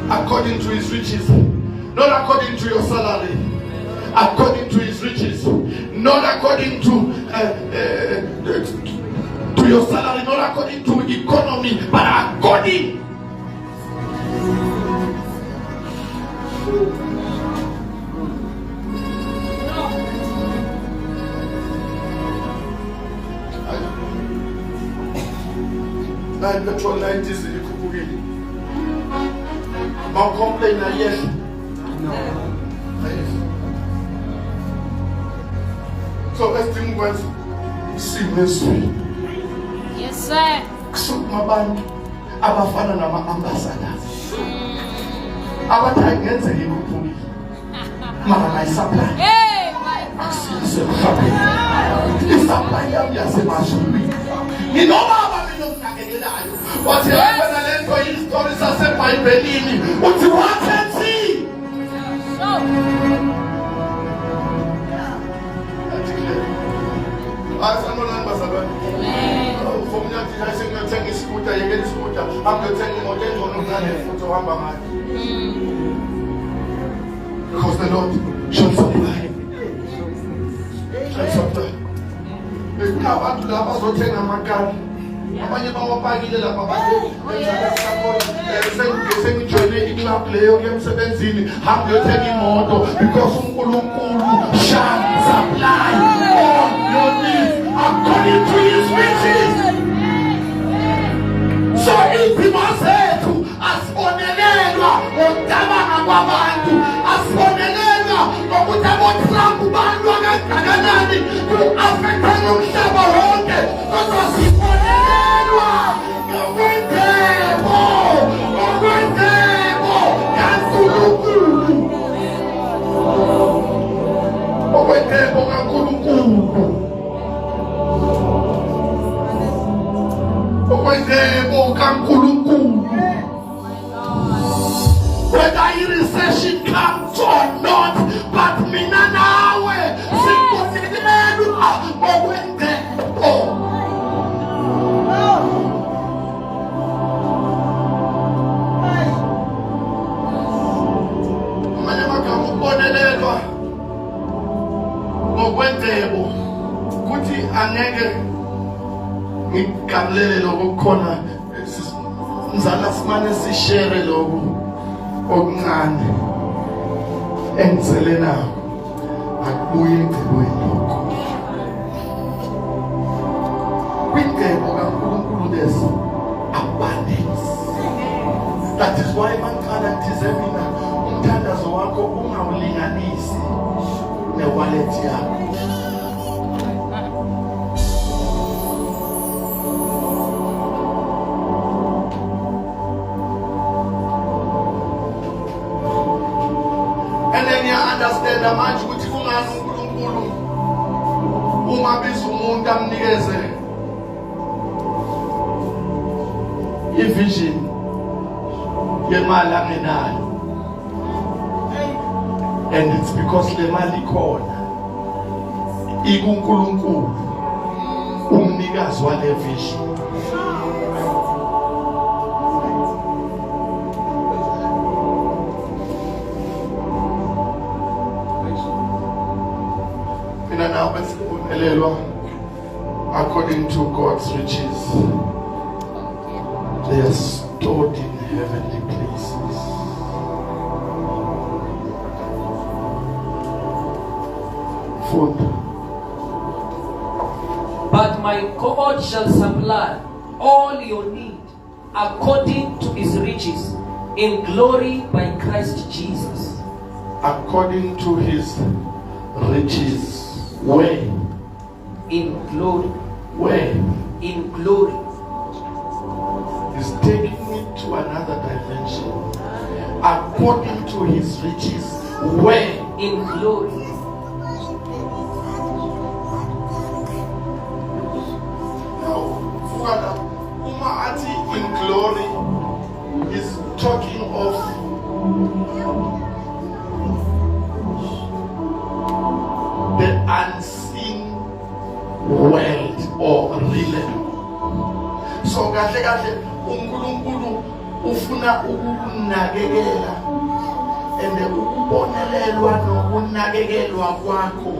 According to his riches, not according to your salary. According to his riches, not according to your salary, not according to economy, but according. Nine petrol 90s in I'll complain yes. No. So let's think what seriously. Yes, sir. So my band, abafana nama ambassadors. Abatangenze ngikuphuli. Mara my supply. Hey, supply yami yasemashumi. Nginobaba mina ngakekelayo. Wathi yena lento istory saseBhayibhelini. Uthi wathi Asanolani bazalwane. From that I say ngiyothenga iskuta yeke iskuta. Angiyothenga imoto engcono ngane futhi ohamba ngayo. Because the Lord shall supply. Shall supply. Abantu laba bazothenga amakani. Abanye bawapakile lapha bathi sengijoyine iclub leyo emsebenzini hambe uyothenga imoto because uNkulunkulu shall supply all your needs according to his riches. So izimo zethu asibonelelwa ngokudabana kwabantu, asibonelelwa ngokuthi aboTrump bantu akangakanani ku-affecta nomhlaba wonke, kodwa sibonelelwa ngokwendebo kaNkulunkulu, ngokwendebo kaNkulunkulu, ngokwendebo kaNkulunkulu. Whether a recession comes or not, but mina nawe sibonelelwa ngokwendebo. Manje magama ukubonelelwa ngokwendebo kuthi angeke ngigamlele lokho khona mzala simane sishare lokho okuncane engizele nawo akubuye engcebweni lokho kwindebo kaNkulunkulu lesi abundance. That is why manqala thize mina umthandazo wakho ungawulinganisi ne-wallet yakho. And then you understand manje ukuthi kungani uNkulunkulu uma biza umuntu amnikeze ivision yemali angenayo. And it's because le mali khona ikuNkulunkulu umnikazi wale vision. Mina nawe sibonelelwa according to God's riches. They are stored in heavenly places. Food. But my God shall supply all your need according to his riches in glory by Christ Jesus. According to his riches. Where? In glory. Where? In glory. He's taking it to another dimension. According to his riches. Where? In glory. Father, Uma'ati in glory is talking of the unseen world or realm. So kahle uNkulunkulu ufuna ukunakekela and ukubonelelwa nokunakekelwa kwakho.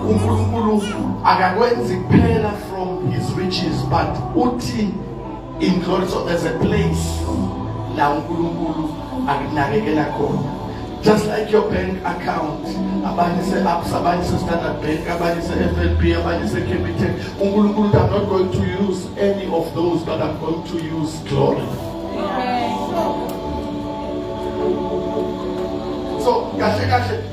uNkulunkulu akakwenzi kuphela from his riches but uthi in glory. So there's a place la uNkulunkulu akunakekela khona. Just like your bank account, abanye se Absa, abanye se Standard Bank, abanye se FNB, abanye se Capitec. uNkulunkulu, I'm not going to use any of those, but I'm going to use glory. So kahle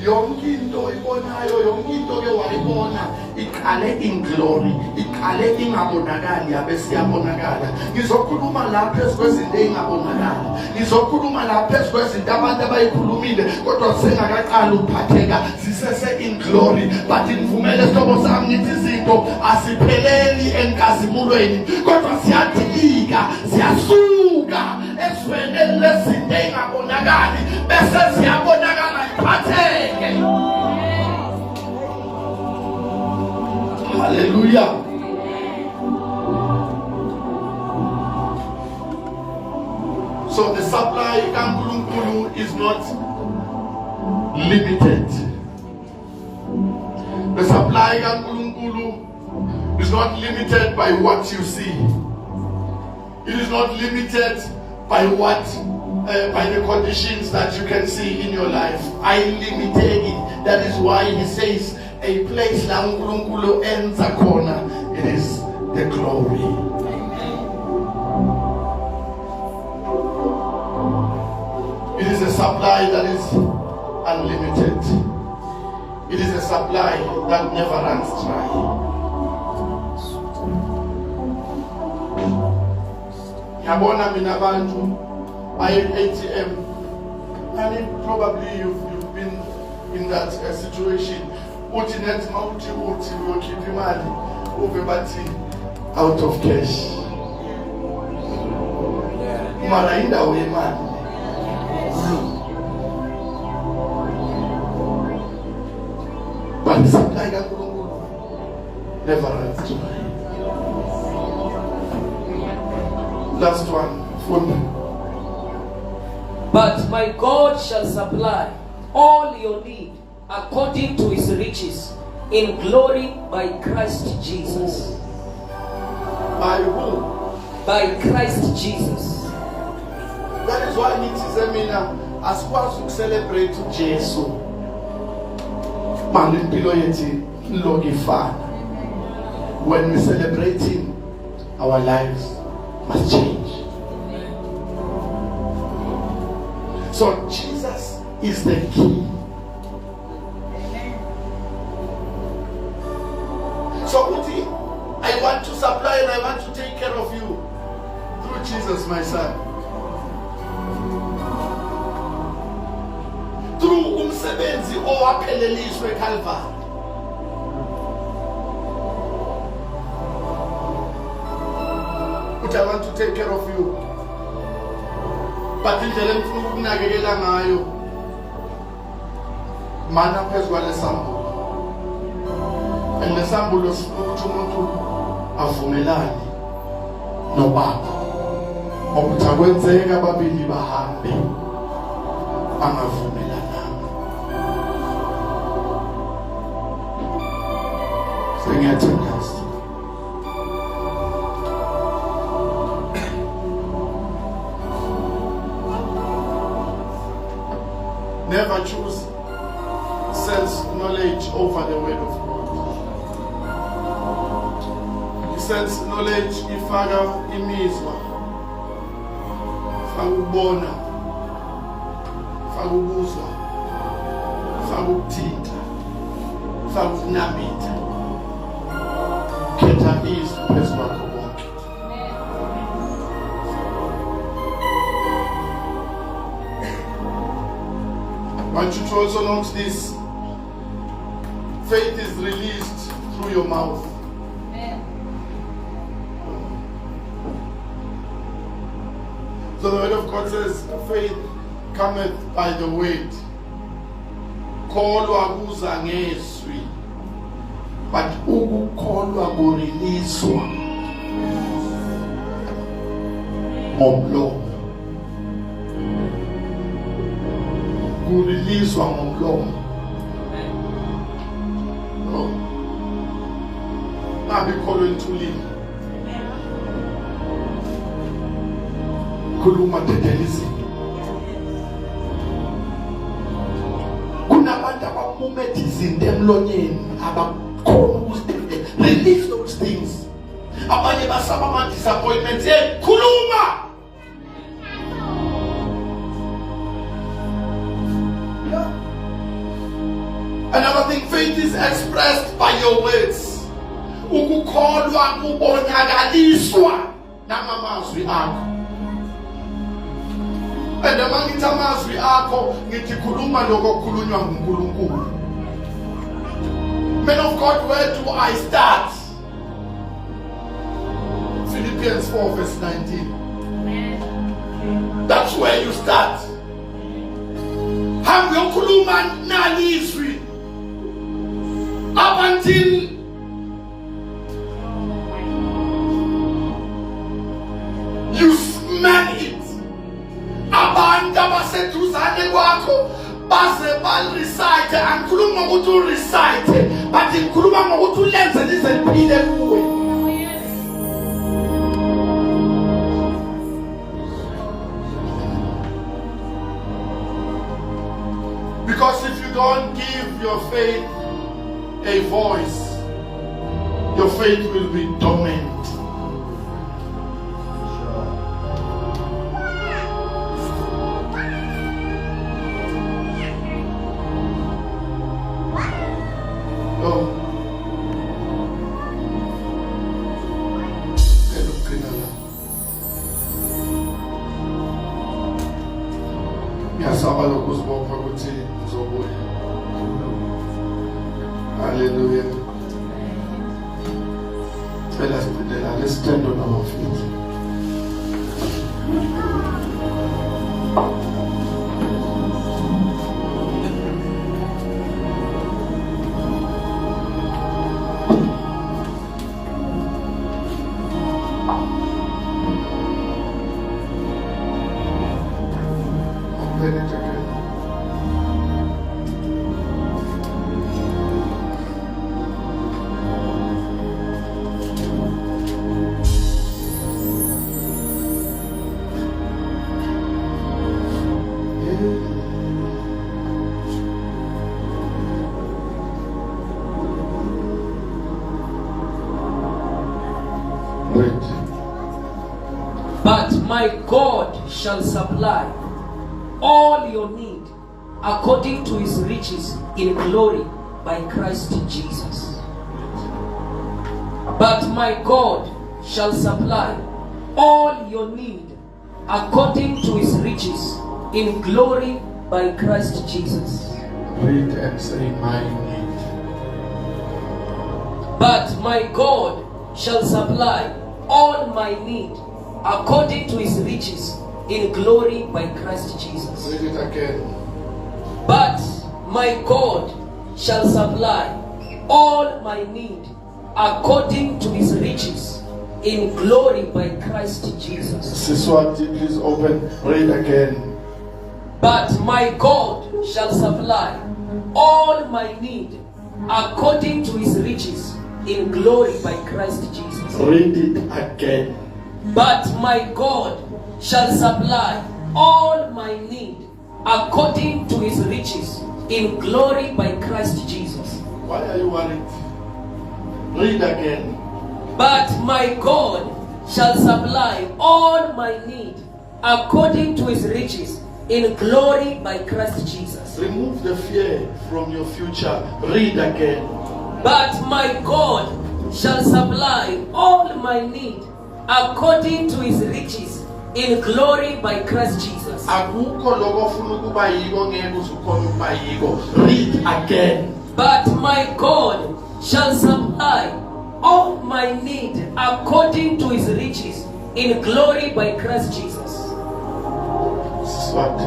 yonke into ibonayo, yonke into ke wayibona iqale in glory, iqale ingabonakali yabe siyabonakala. Ngizokhuluma lapha ezikwezinto ezingabonakali, ngizokhuluma lapha ezikwezinto abantu abayikhulumile kodwa sengakaqala uphatheka sisese in glory. But ngivumele sihlobo sami ngithi izinto asipheleli enkazimulweni kodwa siyadilika, siyasuka ezweni lezinto ezingabonakali bese siyabonakala iphatheke. Hallelujah. So the supply kaNkulunkulu is not limited. The supply kaNkulunkulu is not limited by what you see. It is not limited by what by the conditions that you can see in your life. I limited it. That is why he says a place la uNkulunkulu enza khona, it is the glory. It is a supply that is unlimited. It is a supply that never runs dry. Yabona mina bantu by ATM, and probably you've been in that situation. Uthi net mawuthi uthi uyokhipha imali ube bathi out of cash. Mara indawo yemali. But the supply kaNkulunkulu never runs dry. Last one. But my God shall supply all your need according to his riches in glory by Christ Jesus. By who? By Christ Jesus. That is why it is a mina as far as we celebrate Jesus. Man in below when we celebrating, our lives must change. So Jesus is the key. So Uti, I want to supply and I want to take care of you through Jesus, my son. Through umsebenzi owaphelelizwe eCalvary. Uti, I want to take care of you. but indlela engifuna ukunakekela ngayo mana phezu kwalesambulo. And lesambulo sifuna ukuthi umuntu avumelane nobaba. Ukuthi akwenzeka ababili bahambe angavumelananga. Sengiyathandazisa. Never choose self-knowledge over the word of God. Self-knowledge ifaka imizwa, ifaka ukubona, ifaka ukuzwa, ifaka ukuthinta, ifaka ukunambitha. Khetha izwi phezu kwakho konke. I want you to also note this. Faith is released through your mouth. So the word of God says, faith cometh by the word. Kholwa kuza ngezwi. But ukukholwa kuriliswa ngomlomo. Kuriliswa ngomlomo. No. Nabi kholwa entulini. Khuluma dedelisi. Kunabantu abamumethe izinto emlonyeni abakhona ukuthi release those things. Abanye basaba ama disappointments. Khuluma. Another thing, faith is expressed by your words. Ukukholwa kubonakaliswa namazwi akho. And mangithi amazwi akho ngithi khuluma lokho okukhulunywa nguNkulunkulu. Men of God, where do I start? Philippians 4 verse 19. That's where you start. Hambe ukhuluma nalizwi up until you smell it. Abantu abaseduzane kwakho baze balirecite, angikhuluma ngokuthi urecite, but ngikhuluma ngokuthi ulenze lize liphile kuwe. Because if you don't give your faith a voice, your faith will be dormant. Hallelujah. Let's stand on our feet. Open it again. But my God shall supply all your need according to his riches in glory by Christ Jesus. But my God shall supply all your need according to his riches in glory by Christ Jesus. Read and say, my need. But my God shall supply all my need according to his riches in glory by Christ Jesus. Read it again. But my God shall supply all my need according to his riches in glory by Christ Jesus. Siswati, please open. Read again. But my God shall supply all my need according to his riches in glory by Christ Jesus. Read it again. But my God shall supply all my need according to his riches in glory by Christ Jesus. Why are you worried? Read again. But my God shall supply all my need according to his riches in glory by Christ Jesus. Remove the fear from your future. Read again. But my God shall supply all my need according to his riches in glory by Christ Jesus. Akukho lokho ofuna ukuba yiko ngeke uzukhona ukuba yiko. Read again. But my God shall supply all my need according to his riches in glory by Christ Jesus. Swat.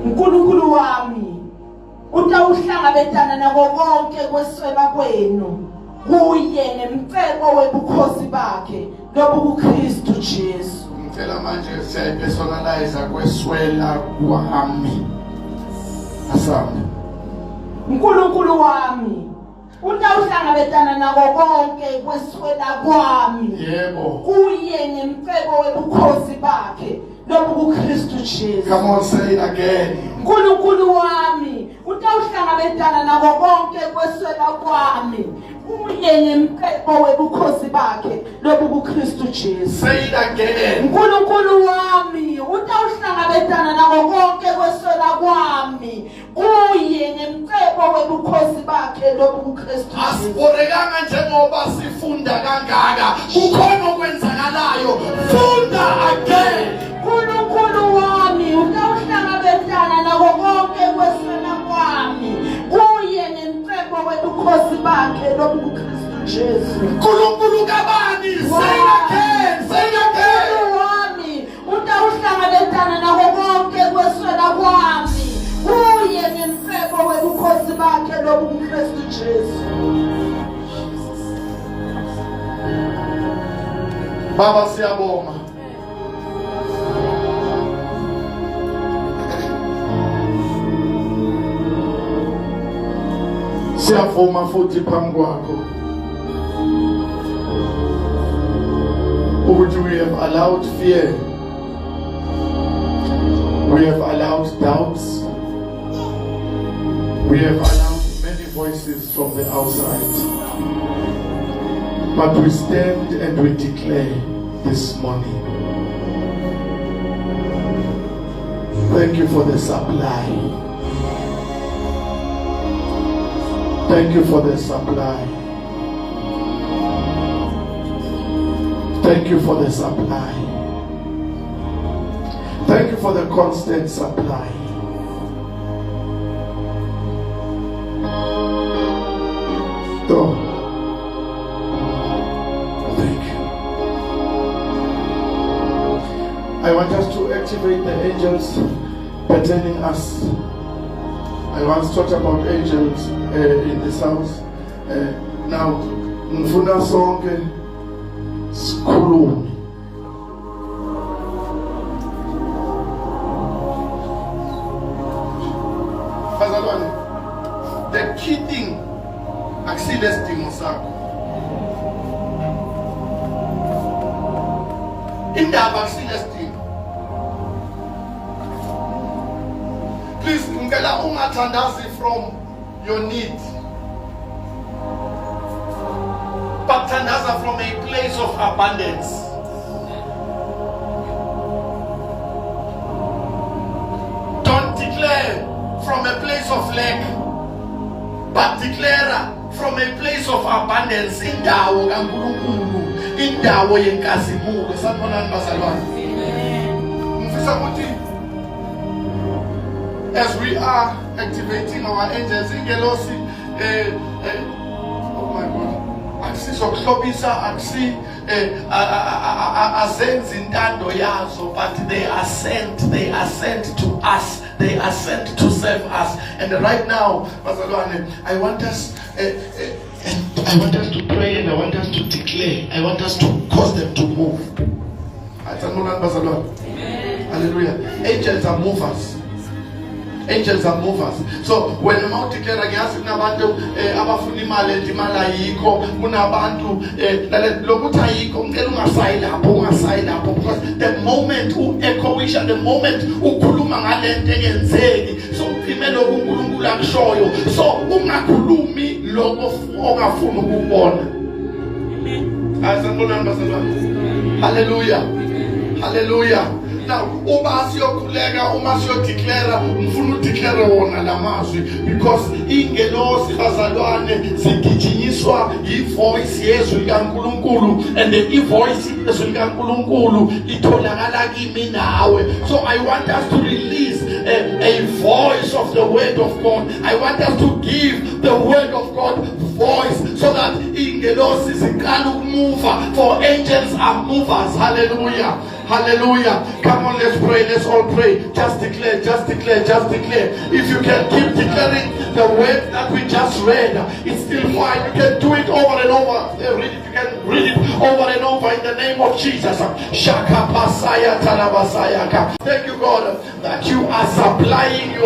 uNkulunkulu wami utawuhlangabetana nako konke kweswela kwenu kuye nemcebo webukhosi bakhe lobuKristu Jesu. Ngicela manje siyayipersonalize kweswela kwami. Asami. uNkulunkulu wami utawuhlangabetana nako konke kweswela kwami Yebo. kuye nemcebo webukhosi bakhe lobuKristu Jesu. Come on, say it again. uNkulunkulu wami utawuhlangabetana nako konke kweswela kwami kuye nemcebo webukhosi bakhe lobuKristu Jesu. Say it again. uNkulunkulu wami utawuhlangabetana nako konke kweswela kwami kuye nemcebo webukhosi bakhe lobuKristu Jesu. Asiborekanga njengoba sifunda kangaka. Kukhona okwenzakalayo. Funda again. uNkulunkulu wami utawuhlangabetana nako konke kweswela kwami kuye nemcebo webukhosi bakhe lobuKristu Jesu. Nkulunkulu kabani? Say it again. Say it again. uNkulunkulu wami utawuhlangabetana nako konke kweswela kwami kuye nemcebo webukhosi bakhe lobuKristu Jesu. Baba siyabonga. Siyavuma futhi phambi kwakho ukuthi we have allowed fear, we have allowed doubts, we have allowed many voices from the outside, but we stand and we declare this morning, thank you for the supply. Thank you for the supply. Thank you for the supply. Thank you for the constant supply. Oh, thank you. I want us to activate the angels pertaining us. I once taught about angels in this house. Now, ngifuna sonke sikhulume. Bazalwane, the key thing akusile sidingo sakho. Indaba akusile sidingo. Please, ngicela ungathandazi from your need, but thandaza from a place of abundance. Don't declare from a place of lack, but declare from a place of abundance. Indawo kaNkulunkulu, indawo yenkazimulo. Sanibonani bazalwane. Ngifisa ukuthi as we are activating our angels, ingelosi, oh my God, akusizokuhlobisa, akusi azenzi intando yazo, but they are sent to us. They are sent to serve us. And right now, bazalwane, I want us to pray, and I want us to declare. I want us to cause them to move. Amen. Hallelujah. Angels are movers. Angels are movers. So when I'm declaring against nabantu abafuna imali endimali ayikho kunabantu lokuthi ayikho ngicela ungasayi lapho because the moment uechoisha, the moment ukhuluma ngalento engenzeki, so uphimele uNkulunkulu akushoyo, so ungakhulumi lokho ongafuna ukubona. Amen. Hallelujah. Hallelujah. Now, uma siyodeclare, ngifuna udeclare wona lamazwi because ingelosi bazalwane zigijinyiswa ivoice yezwi likaNkulunkulu, and the voice yezwi likaNkulunkulu itholakala kimi nawe. So I want us to release a voice of the word of God. I want us to give the word of God voice so that ingelosi ziqala ukumuva, for angels are movers. Hallelujah. Hallelujah. Come on, let's pray. Let's all pray. Just declare, just declare, just declare. If you can keep declaring the word that we just read, it's still fine. You can do it over and over. Read it. You can read it over and over in the name of Jesus. Shaka Pasaya Talabasayaka. Thank you, God, that you are supplying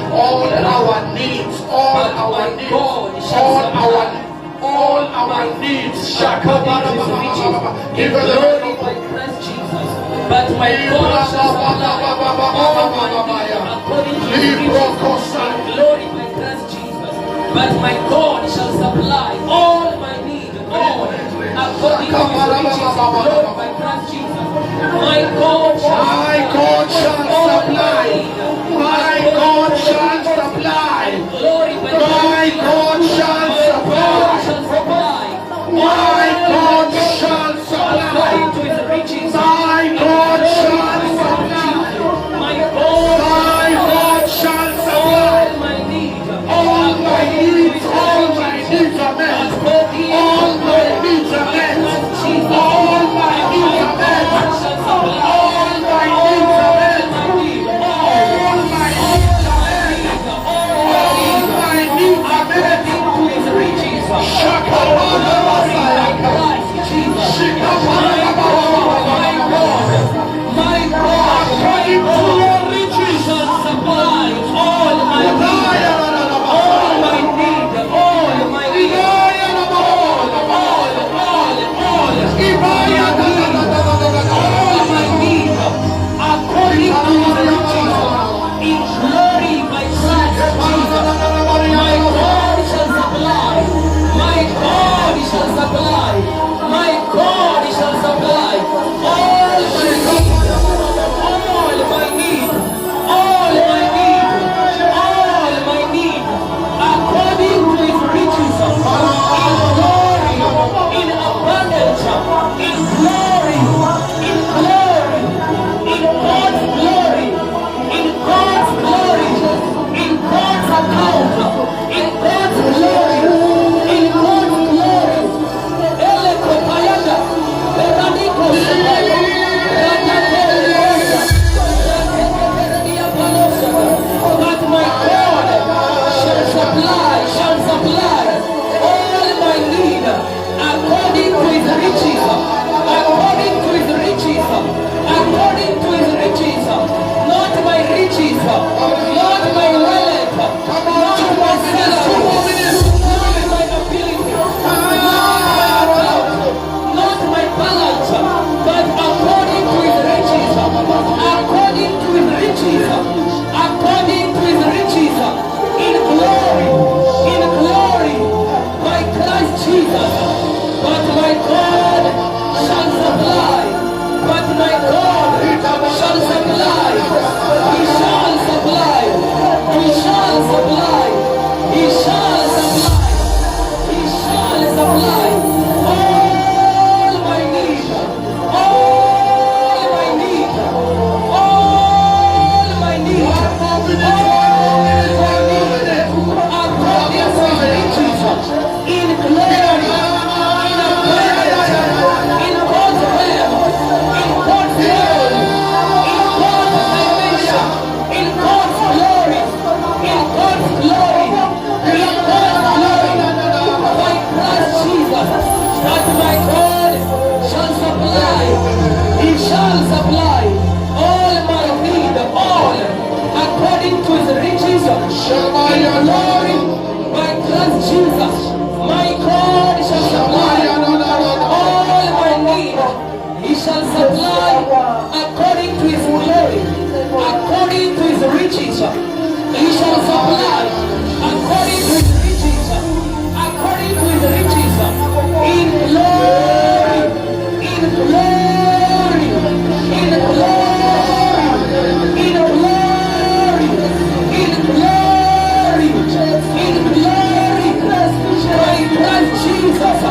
all our needs, all our needs, all our needs. Shaka Barababa. Give us the glory by Christ Jesus. But my God shall supply all my needs according to his riches in glory by Christ Jesus. But my God shall supply all my needs, all according to his riches in glory by Christ Jesus. My God shall supply. My God shall supply. Glory by my God shall supply. My God shall supply to his riches. My God shall supply. My God shall supply. All my needs are met. All my needs are met. All my in glory by Christ Jesus. My God shall supply all my need. He shall supply according to his glory, according to his riches. He shall supply according to his riches, according to his riches, in glory, in glory, in glory, in glory, in glory, in glory, by Christ Jesus.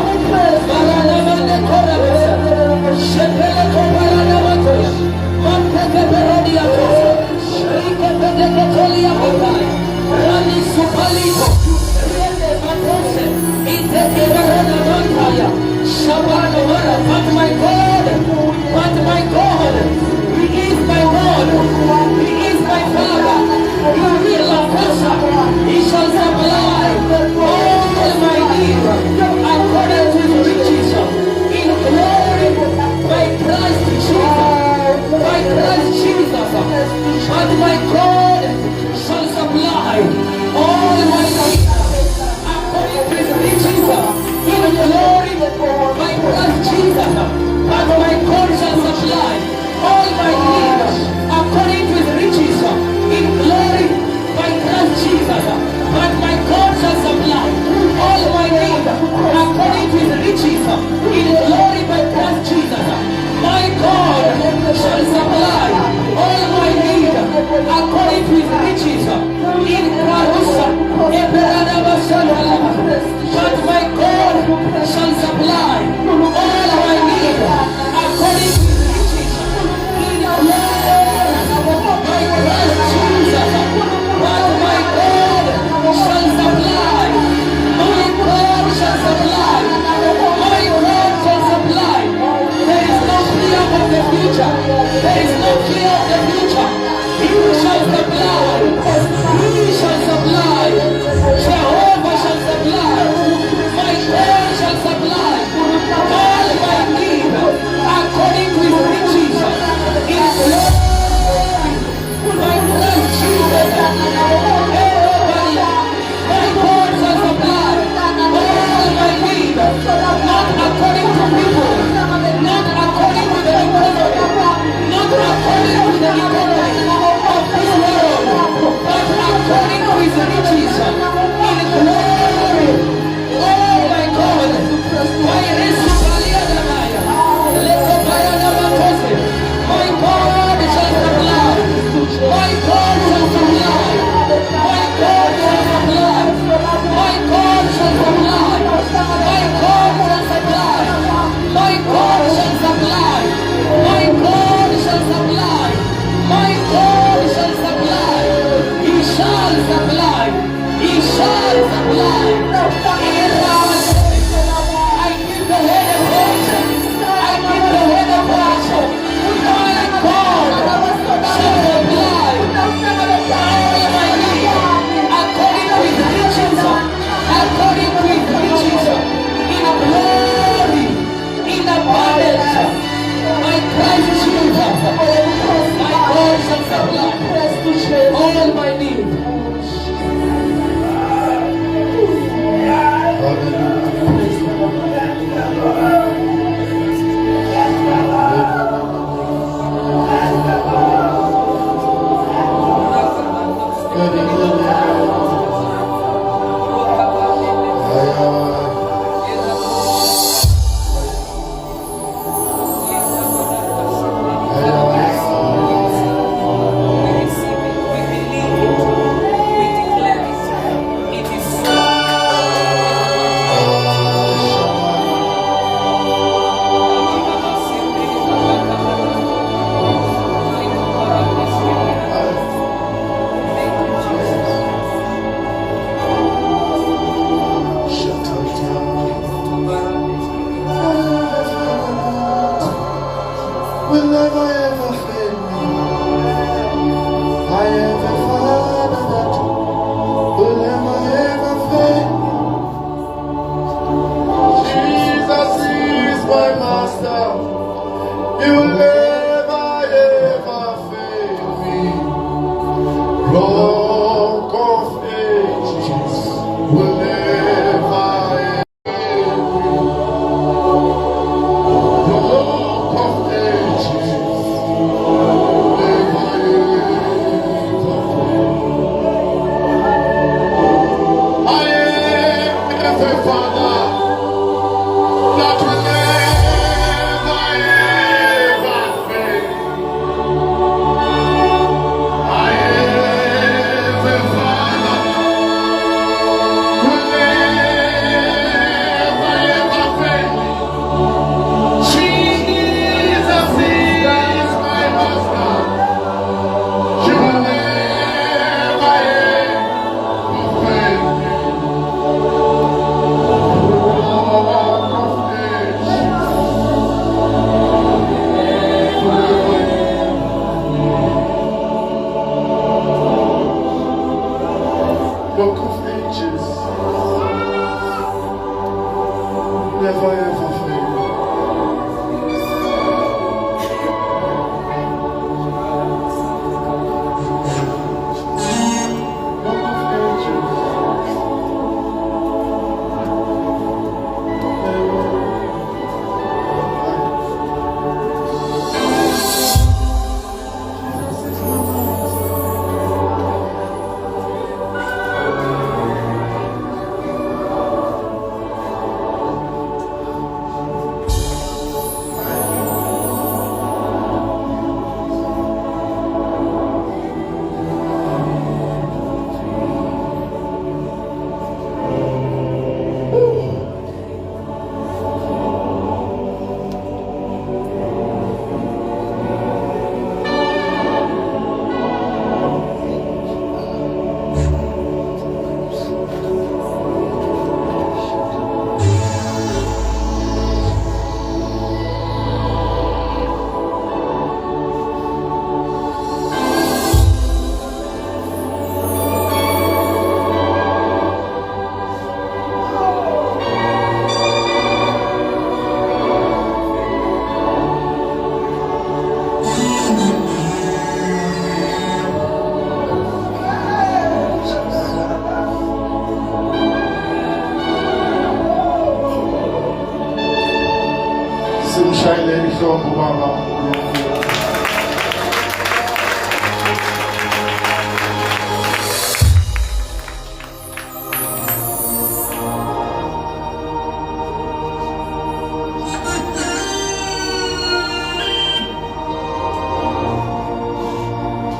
Baranamane korabesa, shepele kobaranamatoya, manteke berodiatos, rike pedeketolia kotai, rani supalito, rende matose, iteke baranamantaya, shabaramara. But my God, He is my God, He is my Father, He will Apostle, He shall supply all my need according to His riches in glory by Christ Jesus, by Christ Jesus. But my God shall supply all my need according to His riches in glory by Christ Jesus. But my God shall supply all my need according to his riches in glory by Christ Jesus. But my God shall supply all my need according to his riches in glory by Christ Jesus. My God shall supply all my need according to his riches in Karusa. But my God shall supply all my need according to his riches in glory by Christ Jesus. But my God shall supply, my God shall supply, my God shall supply. There is no fear of the future. There is no fear of the future. He shall supply. He shall supply. Jehovah shall supply. My God shall supply all my need according to his riches in glory by Christ Jesus. Everybody, my God shall supply all my need, not according to people, not according to the economy, not according to the economy of this world, but according to his riches in glory. Oh my God, my Resubalia Damaya, Lekobayana Matose, my God shall supply, my God shall supply, my God shall supply, my God shall supply, my God shall supply, my God shall supply, my God shall supply, my God shall supply, He shall supply, He shall supply. I give the head of voice, I give the head of voice, my God shall supply all my need according to his riches, according to his riches, in glory, in abundance, by Christ Jesus. My God shall supply all my need. will never ever fail me. I have a Father that will never ever fail me. Jesus is my Master. He will never ever fail me. Rock of that will never ever fail. I have a Father who never ever fail. Jesus is my master. He will never ever fail me. Rock of Ages, never ever fail. Rock of Ages, simshayeleni ihlombe ubaba uNkulunkulu.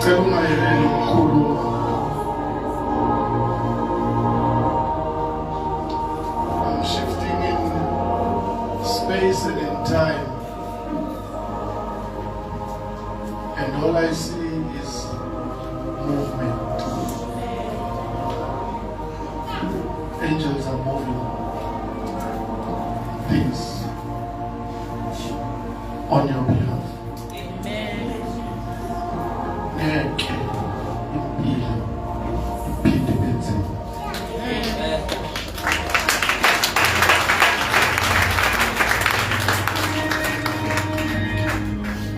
Cela ungayeleli ukukhuluma. I'm shifting in space and in time, and all I see is movement. Angels are moving things on your behalf. Ngeke impilo iphinde benzeke.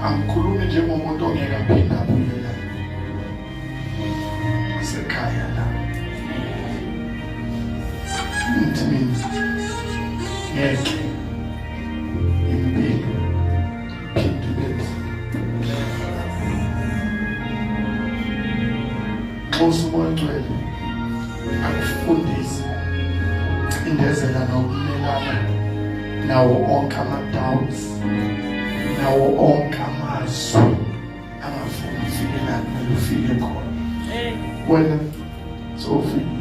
Angikhulumi njengomuntu ongeke aphinde abuyela esekhaya la. Ngithi mina ngeke impilo iphinde benzeke. Nkosi umoya ngcwele akufundise indezela nokumelana nawo onke ama-doubts, nawo onke amazwi angafuni ufike la kumele ufike khona. Wena sowufika